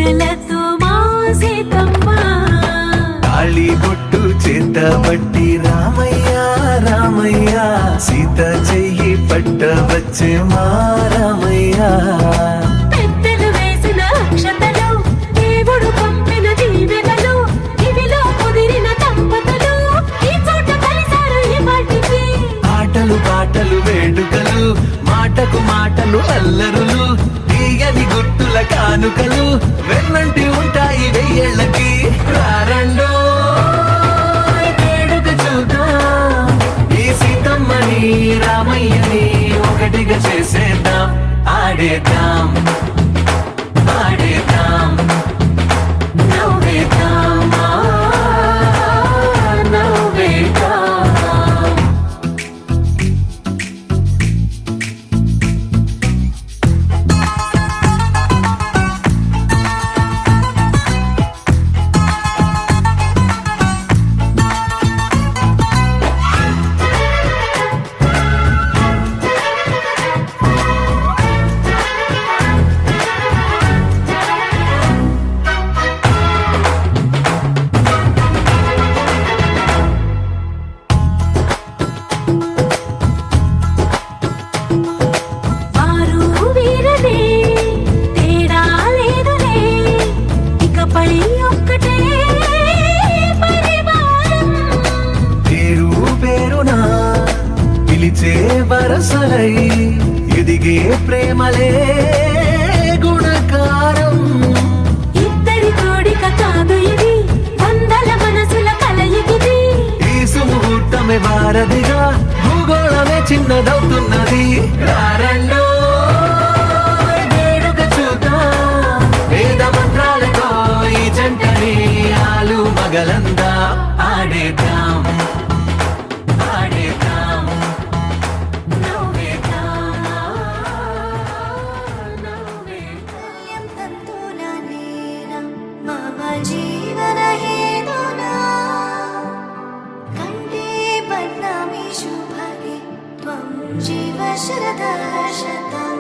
ఆశలతో మా సీతమ్మ తాళి బొట్టు చేత పట్టి రామయ్య రామయ్య సీత చెయ్యి పట్ట వచ్చే మా రామయ్య పెద్దలు వేసిన అక్షతలు దేవుడు పంపిన దీవెనలు ఇవిలో కుదిరిన దంపతులు ఈ చోట కలిసారు ఈ వాటికి ఆటలు పాటలు వేడుకలు మాటకు మాటలు అల్లరులు తీయని గుర్తుల కానుకలు వెన్నంటి ఉంటాయి వెయ్యేళ్ళకి రారండో వేడుక చూద్దాం ఈ సీతమ్మని రామయ్యని ఒకటిగా చేసేద్దాం ఆడేద్దాం ఆడేద్దాం నవ్వేద్దాం నవ్వేద్దాం వారు వీరనే తేడా లేదులే ఇకపై ఒక్కటే పరివారం పేరు పేరునా పిలిచే వరసలై ఎదిగే ప్రేమలే గుణకారం ఇద్దరి కోడిక కాదు ఇది వందల మనసుల కలయికిది ఈ సుముహూర్తమే వారధిగా భూగోళమే చిన్నదవుతున్నది రారండో వేడుక చూద్దాం వేద మంత్రాలతో ఈ జంటని ఆలు మగలందా ఆడేద్దాం ఆడేద్దాం నవ్వేద్దాం నవ్వేద్దాం మమ జీవన హేతునా కంటే పద్నామి శుభగే త్వం జీవ శరదా శతం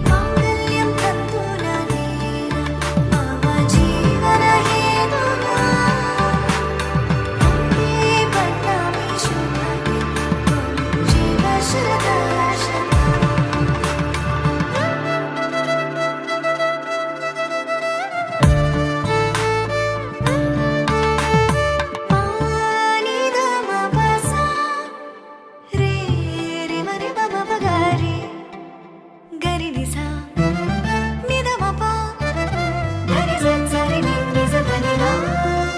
మాంగళ్యం తంతునా నీనా మమ జీవన హేతునా కంటే పద్నామి శుభగే త్వం జీవ శరదా శతం పానిదమపసా రే రి మరి పమ పగారి గరి నిసా నిదమప గరి సరి నిస ధనినా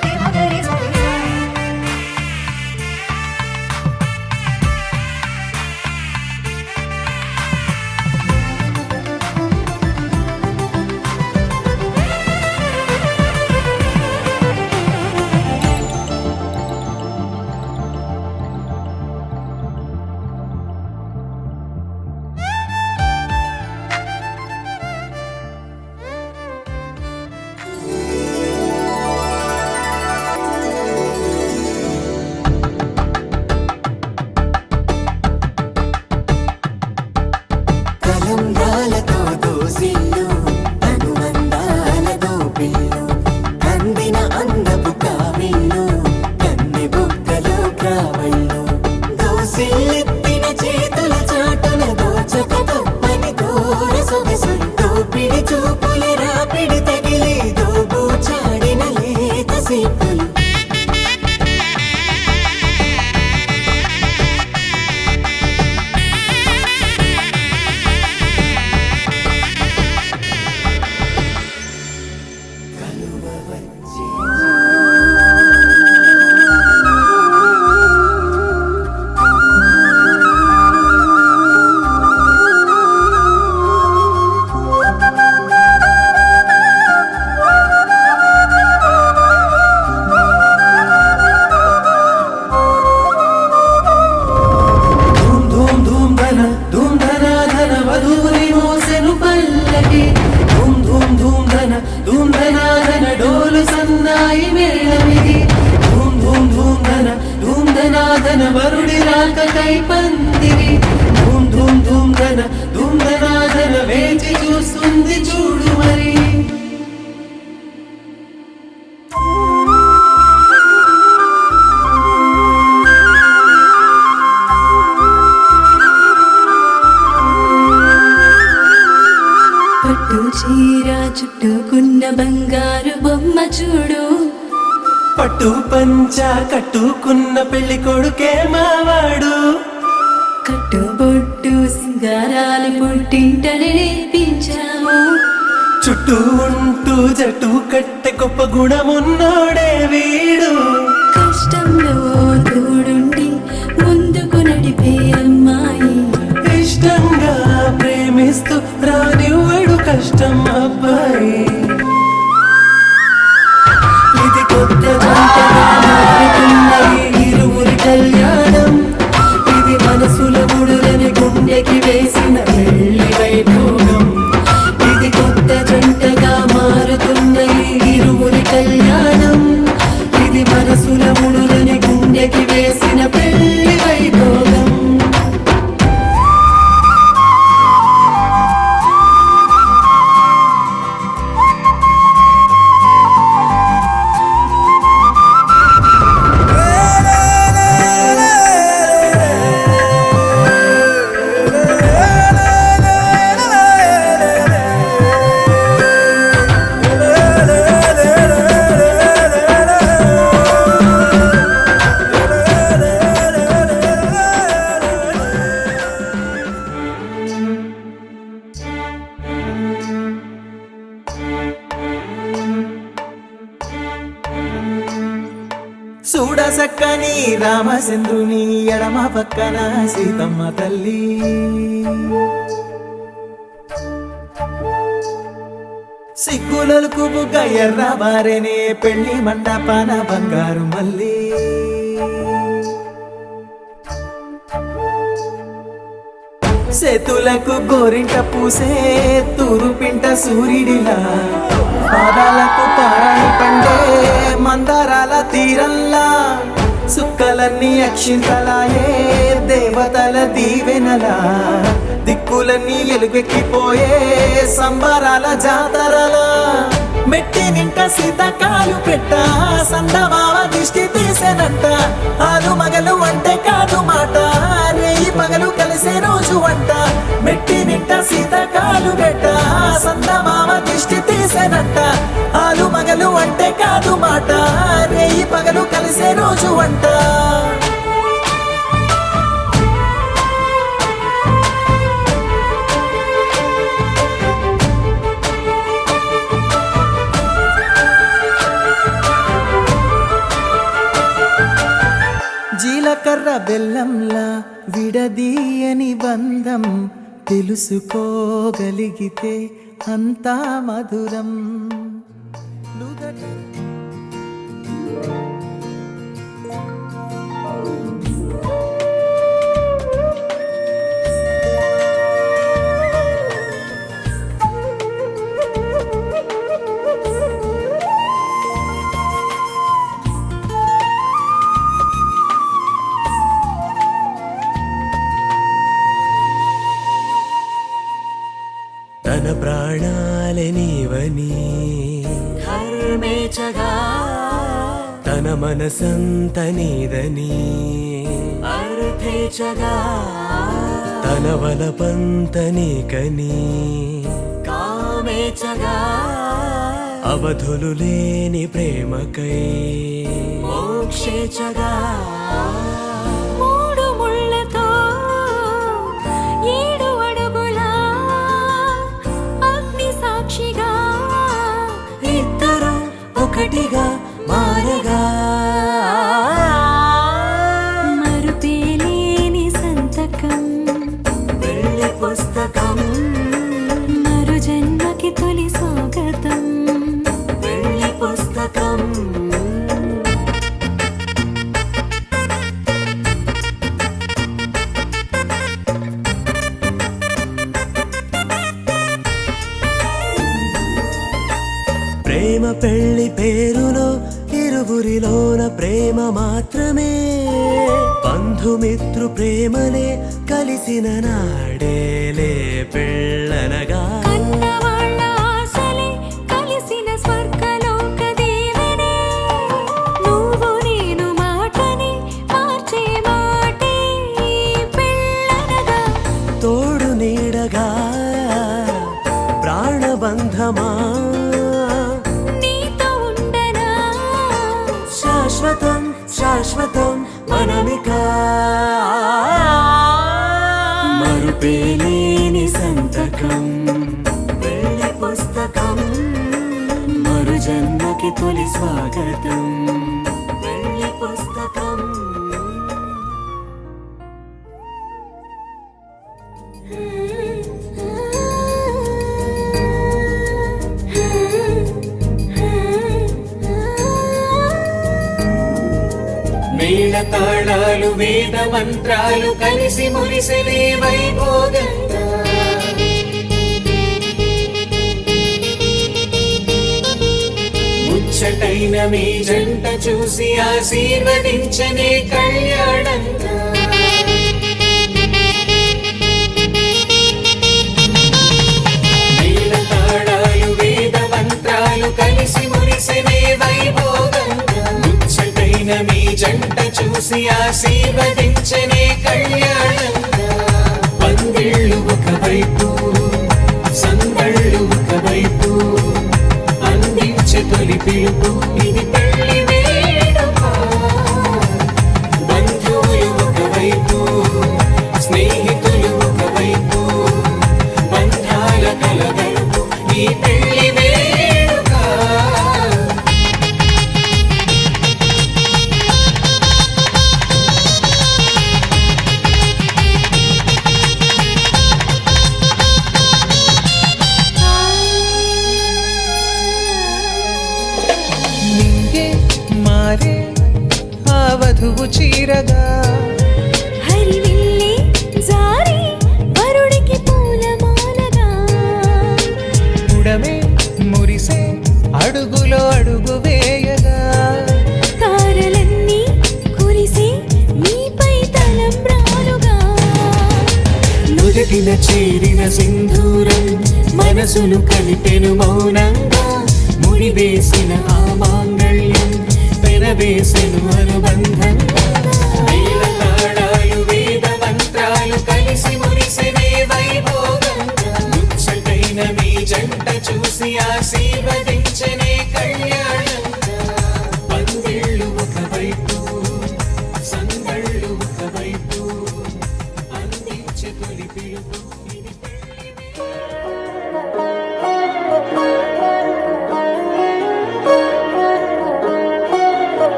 ప్రేమ గరి సరి తలంబ్రాలతో దోసిల్లు అనుబంధాలతో పిల్లు అందిన అందపు కావిల్లు కన్నె బుగ్గలో క్రావళ్ళు దోసిల్లెత్తిన చేతుల చాటున దోచక తప్పని దూర సొగసులు దోపిడి చూపుల రాపిడి తగిలి దోబూచాడిన లేత సీపులు ధనాధన డోలు సన్నాయి మేళమిది ధూమ్ ధూమ్ ధూమ్ ధనాధన వరుడి రాకకై పందిరి ధూమ్ ధూమ్ ధనాధన వేచి చూస్తుంది చూడు మరి. పట్టు చీర చుట్టుకున్న బంగారు బొమ్మ చూడు, పట్టు పంచ కట్టుకున్న పెళ్లి కొడుకే మావాడు, కట్టుబొట్టు సింగారాలు పుట్టింటనే నేర్పించాము, చుట్టూ ఉంటూ జట్టు కట్టె గొప్ప గుణమున్నోడే వీడు, కష్టంలో తోడుండి ముందుకు నడిపే అమ్మాయి, ఇష్టంగా ప్రేమిస్తూ రానివ్వడు కష్టం అబ్బాయి. ఇది కొత్త జంటగా మారుతున్న ఈ ఇరువురి కళ్యాణం, ఇది మనసుల ముడులని గుండెకి వేసిన పెళ్లి వైభోగం. ఇది కొత్త జంటగా మారుతున్న ఈ ఇరువురి కళ్యాణం, ఇది మనసుల ముడులని గుండెకి వేసిన పెళ్లి వైభోగం. చూడసక్కని రామచంద్రుని ఎడమ పక్కన సీతమ్మ తల్లి, సిగ్గులకు బుగ్గ ఎర్ర బారెనే పెళ్లి మండపాన బంగారు మల్లి. చేతులకు గోరింట పూసే తూరు పింట సూర్యుడిలా, పాదాలకు పారాణి పండే మందారాల తీరల్లా, సుక్కలన్నీ అక్షింతలాయే దేవతల దీవెనలా, దిక్కులన్నీ ఎలుగెక్కిపోయే సంబరాల జాతరలా, మెట్టి నింట సీతకాలు పెట్ట సందమావ దిష్టి తీసేనంట, ఆలు మగలు అంటే కాదు మాట రేయి పగలు కలిసే రోజు అంట, మెట్టి నింట సీతకాలు పెట్ట సందమావ దిష్టి తీసేనంట, ఆలు మగలు అంటే కాదు మాట రేయి పగలు కలిసే రోజు అంట. జీలకర్ర బెల్లంలా విడదీయని బంధం, తెలుసుకోగలిగితే అంతా మధురం. తన ప్రాణాలే నీవని ధర్మేచగా, తన మనసంత నీదని అర్థేచగా, తన వలపంత నీకని కామేచగా, అవధులు లేని ప్రేమకై మోక్షేచగా. మూడు ముళ్ళతో 7 అడుగుల అగ్ని సాక్షిగా, ఇద్దరు ఒకటిగా మారగా, మరుపేలేని సంతకం పెళ్లి పుస్తకం, మరు జన్మకి తొలి స్వాగతం, పెళ్లి పుస్తకం. ప్రేమ పెళ్లి పేరులో ఇరువురిలోన ప్రేమ మాత్రమే బంధుమిత్రు ప్రేమలే కలిసిన నాడేలే పెళ్ళనగా కన్నవాళ్ళ ఆశలే కలిసిన స్వర్గలోక దీవెనే నువ్వు నేను మాటని మార్చే మాటే పెళ్ళనగా తోడు నీడగా ప్రాణబంధమా నీతో ఉండనా శాశ్వతం శాశ్వతం మనమిక మరుపేలేని సంతకం వెళ్ళి పుస్తకం మరు జన్మకి తొలి స్వాగతం వెళ్ళి పుస్తకం మేళ తాళాలు వేద మంత్రాలు కలిసి మురిసెలే వైభోగంగా ముచ్చటైన మీ జంట చూసి ఆశీర్వదించనే కళ్యాణంగా మేళ తాళాలు వేద మంత్రాలు కలిసి మురిసెనే వైభోగంగా ముచ్చటైన మీ జంట చూసి ఆశీర్వదించనే కళ్యాణంగా పందిళ్ళు ఒకవైపు సందళ్ళు ఒకవైపు అందించే తొలి పిలుపు ఇది పెళ్లి వేడుక బంధువులు ఒకవైపు స్నేహితులు ఒకవైపు బంధాల కలగలుపు ఈ పెళ్లి వేడుక నింగే మారే ఆ వధువు చీరగా హరివిల్లి జారి వరుడికి పూలమాలగా ఉడమే మురిసే అడుగులో అడుగు వేయగా తారలన్నీ కురిసి నీపై తలంబ్రాలుగా నుదిటిన చేరిన సింధూరం మనసును కలిపెను మౌనంగా ముడివేసిన ఆ మాంగళ్యం పెనవేసెను అనుబంధం మేళ తాళాలు వేద మంత్రాలు కలిసి మురిసెనే వైభోగంగా ముచ్చటైన మీ జంట చూసి ఆశీర్వదించనే కళ్యాణంగా పందిళ్ళు ఒకవైపు సందళ్ళు ఒకవైపు అందించే తొలి పిలుపు ఇది పెళ్లి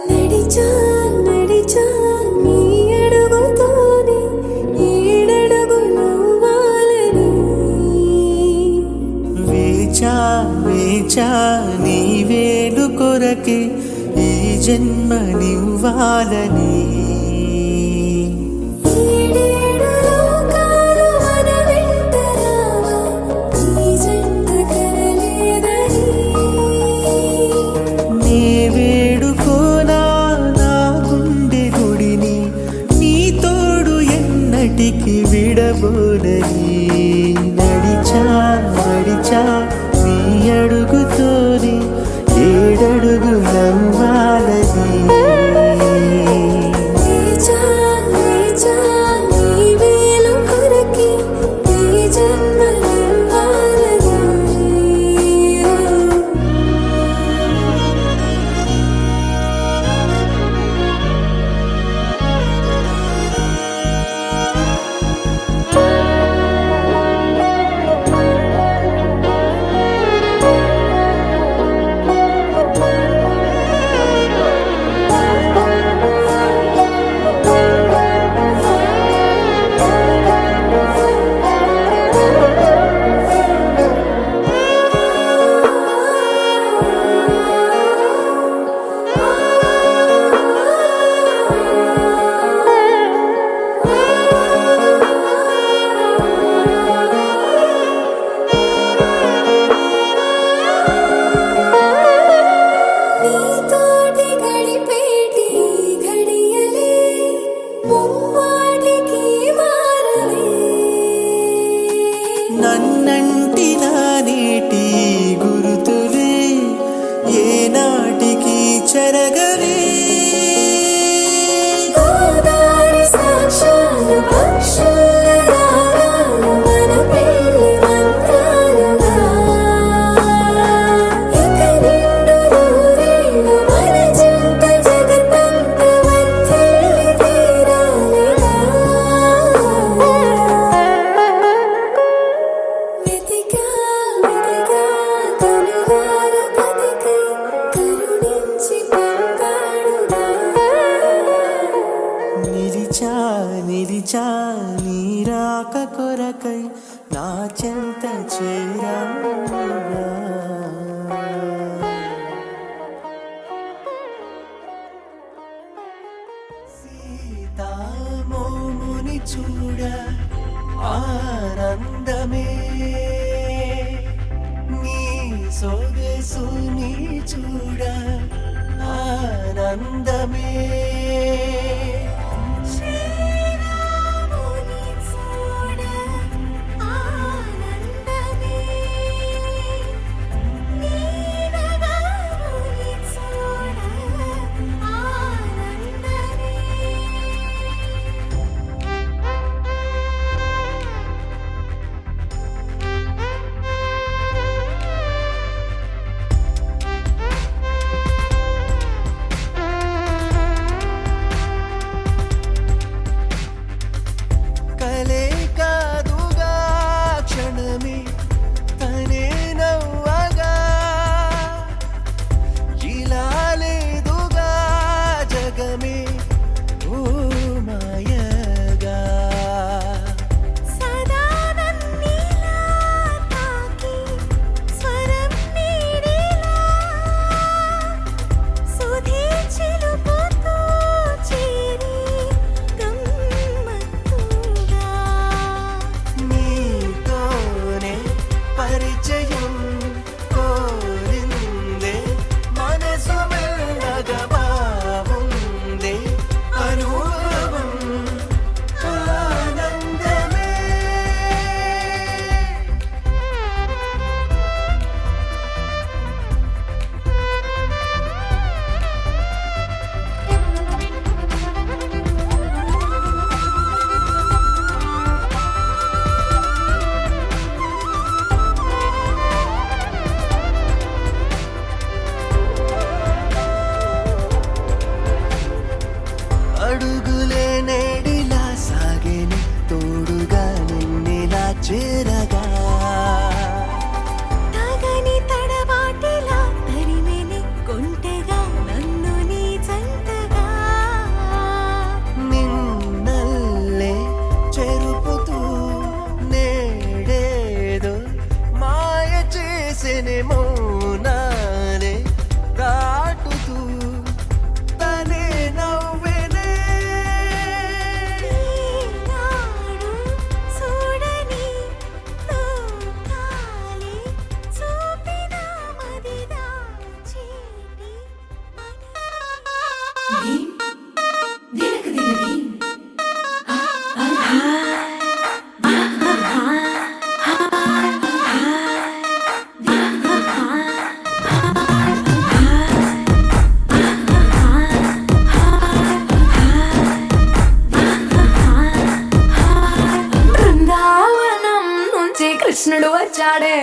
నడిచా నడిచా నీ అడుగుతోనే ఏడడుగులు వాలని వేచా వేచా నీ వేలు కొరకే ఈ జన్మనివ్వాలని ఏడేడు లోకాలు మన వెంట రావా ఈ జంట కలలేదని నే వేడుకోనా నా గుండె గుడిని నీ తోడు ఎన్నటికి విడబోనని నడిచా నడిచా నీ అడుగుతోనే ఏడడుగు నవ్వాలని సొగసుని చూడ ఆనందమే శ్రీరాముని చూడ ఆనందమే నీడగాముని చూడ ఆనందమే కలే కాదుగా క్షణమే తనే నవ్వగా ఇలా లేదుగా జగమే ఓ మాయగా సదా నన్నిలా తాకి స్వరం నీడిలా సుధీ చిలుపుతూ చేరి గమ్మత్తుగా నీతోనే పరిచయం కోరిందే మనసు మెల్లగా బాగుందే అనుభవం ఆనందమే అడుగులే నేడిలా సాగేని తోడుగా నిన్నిలా చేరగా తగని తడబాటిలా తరిమెని కొంటెగా నన్ను నీ జంటగా నిన్నల్లే చెరుపుతూ నేడేదో మాయ చేసెనే మౌనాలే దాటుతూ తనే నవ్వెనే ఈనాడు చూడని లోకాలే చూపిన మదిదా చీటి బృందావనం నుంచి కృష్ణుడు వచ్చాడే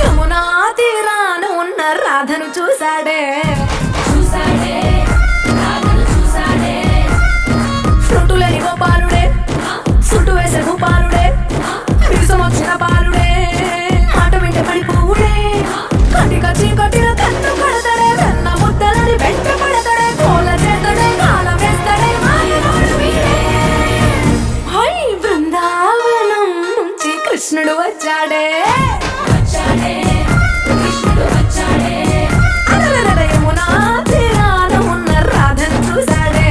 యమునా తీరాన ఉన్న రాధను చూశాడే ఫ్రుటులేని గోపాలుడే సుట్టు వేసే గోపాలుడే విషం వచ్చిన బాలుడే మాట వింటే పడిపోవుడే కటిక చీకటిన కన్ను పడతాడే వెన్న ముద్దలని వెంట పడతాడే కోల చేతడే కాల వేస్తాడే మాయనోడు వీడే. హై బృందావనం నుంచి కృష్ణుడు వచ్చాడే అలలల యమునా తీరాన ఉన్న రాధను చూశాడే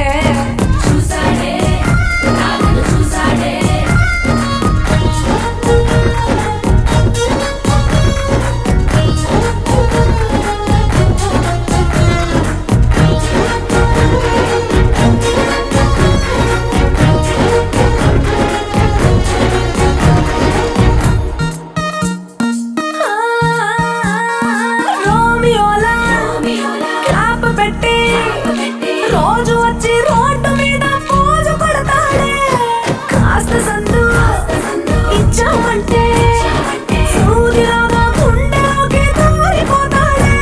రోమియోలా క్లాప్ పెట్టి రోజు వచ్చి రోడ్డు మీద పోజు కొడతాడే కాస్త సందు ఇచ్చామంటే సూదిలాగా గుండెలోకి దూరిపోతాడే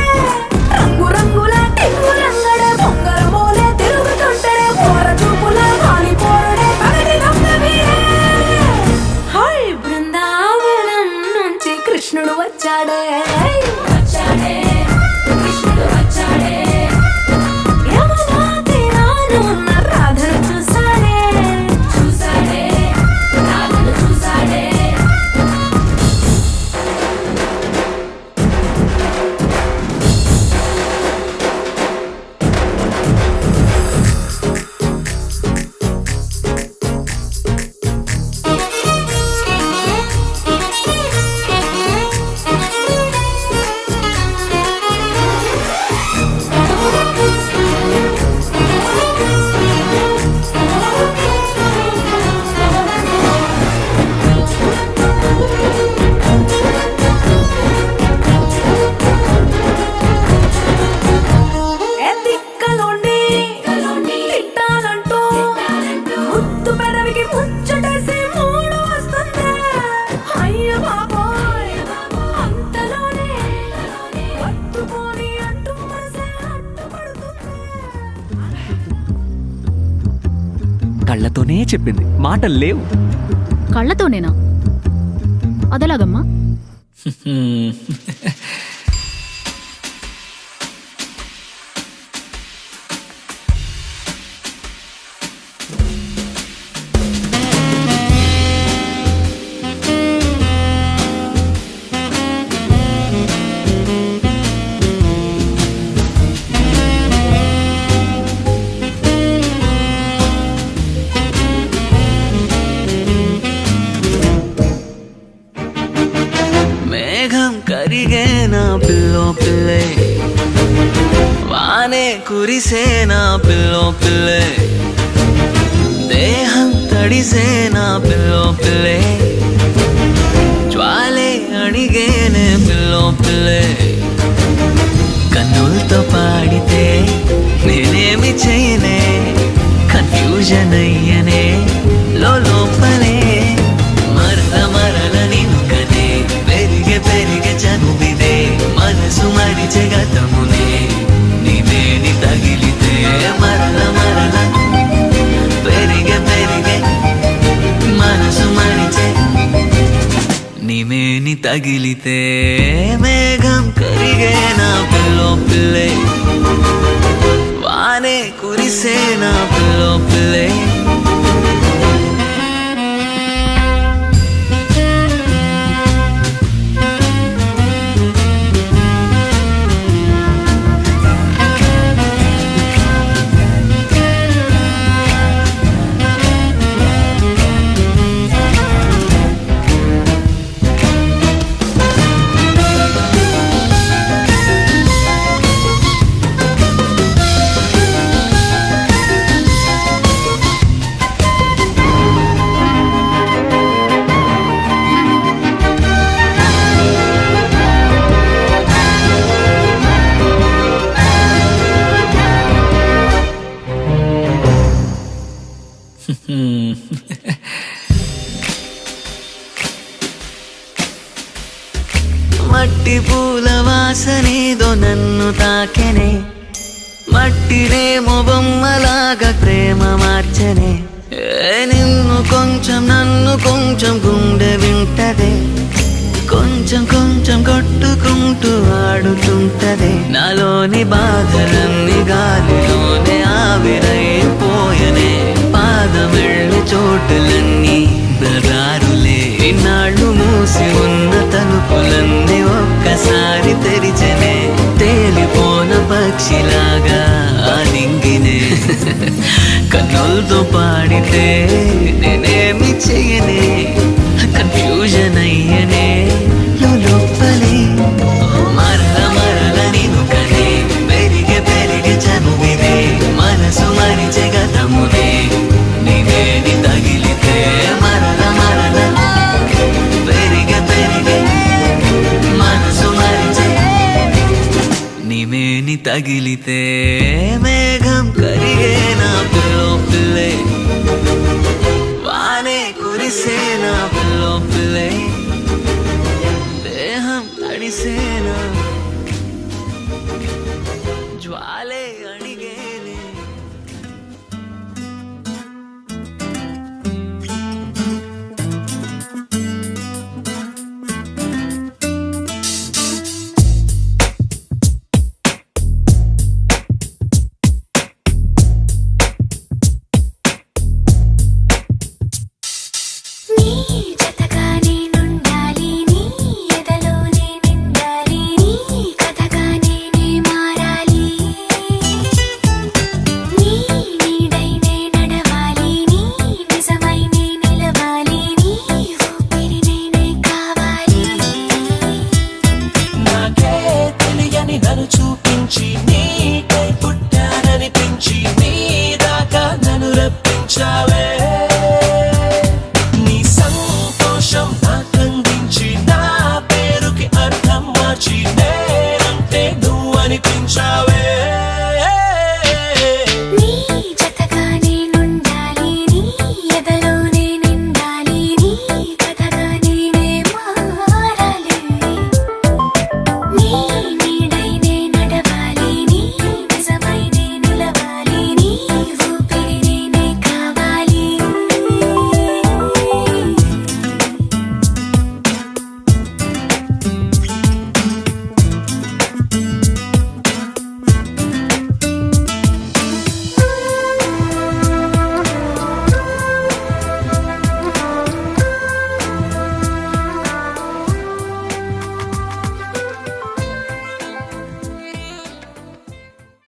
రంగు రంగుల టింగులంగడే బొంగరమోలే తిరుగుతుంటాడే పోర చూపుల కాలిపోరడే పగటి దొంగవీడే. హై బృందావనం నుంచి కృష్ణుడు వచ్చాడే యమునా తీరాన ఉన్న రాధను చూశాడే కళ్ళతోనే చెప్పింది, మాటలు లేవు. కళ్ళతోనేనా? అదెలాగమ్మా? మేఘం కరిగేనా పిల్లో పిల్లే, వానే కురిసేనా పిల్లో పిల్లే, దేహం తడిసేనా పిల్లో పిల్లే, జ్వాలే అడిగేనే పిల్లో పిల్లే, కన్నులతో పాడితే నేనేమి చేయనే, కన్ఫ్యూజన్ అయ్యనే లోపలే, మరల మరల నిన్ను కనే పెరిగే పెరిగే చనువిదే, మనసు మరిచే గతమునే నీవేని తగిలితే, మరల మరల పెరిగే పెరిగే మనసు మరిచే నీవేని తగిలితే, మేఘం కరిగేనా పిల్లో పిల్లే, వానే కురిసేనా పిల్లో పిల్లే. మట్టి పూల వాసనేదో నన్ను తాకెనే, మట్టినేమో బొమ్మలాగా ప్రేమ మార్చనే, నిన్ను కొంచెం నన్ను కొంచెం గుండె వింటదే, కొంచెం కొంచెం కొట్టుకుంటూ ఆడుతుంటదే, నాలోని బాధలన్నీ గాలిలోనే ఆవిరైపోయనే, పాదమెళ్ళు చోటులన్నీ బదారులే, ఇన్నాళ్ళు మూసి ఉన్న తలుపులన్నీ ఒక్కసారి తెరిచనే, తేలిపోన పక్షిలాగా ఆలింగినే, కన్నులతో పాడితే నేనేమి చెయ్యనే, కన్ఫ్యూజన్ అయ్యనే లోపలే, మరల మరల నిన్ను కనే పెరిగే పెరిగే చనువిదే, మనసు మరిచే గతమునే నీవేని తగిలితే, మరల మరల పెరిగే పెరిగే మనసు మరిచే నీవేని తగిలితే, మేఘ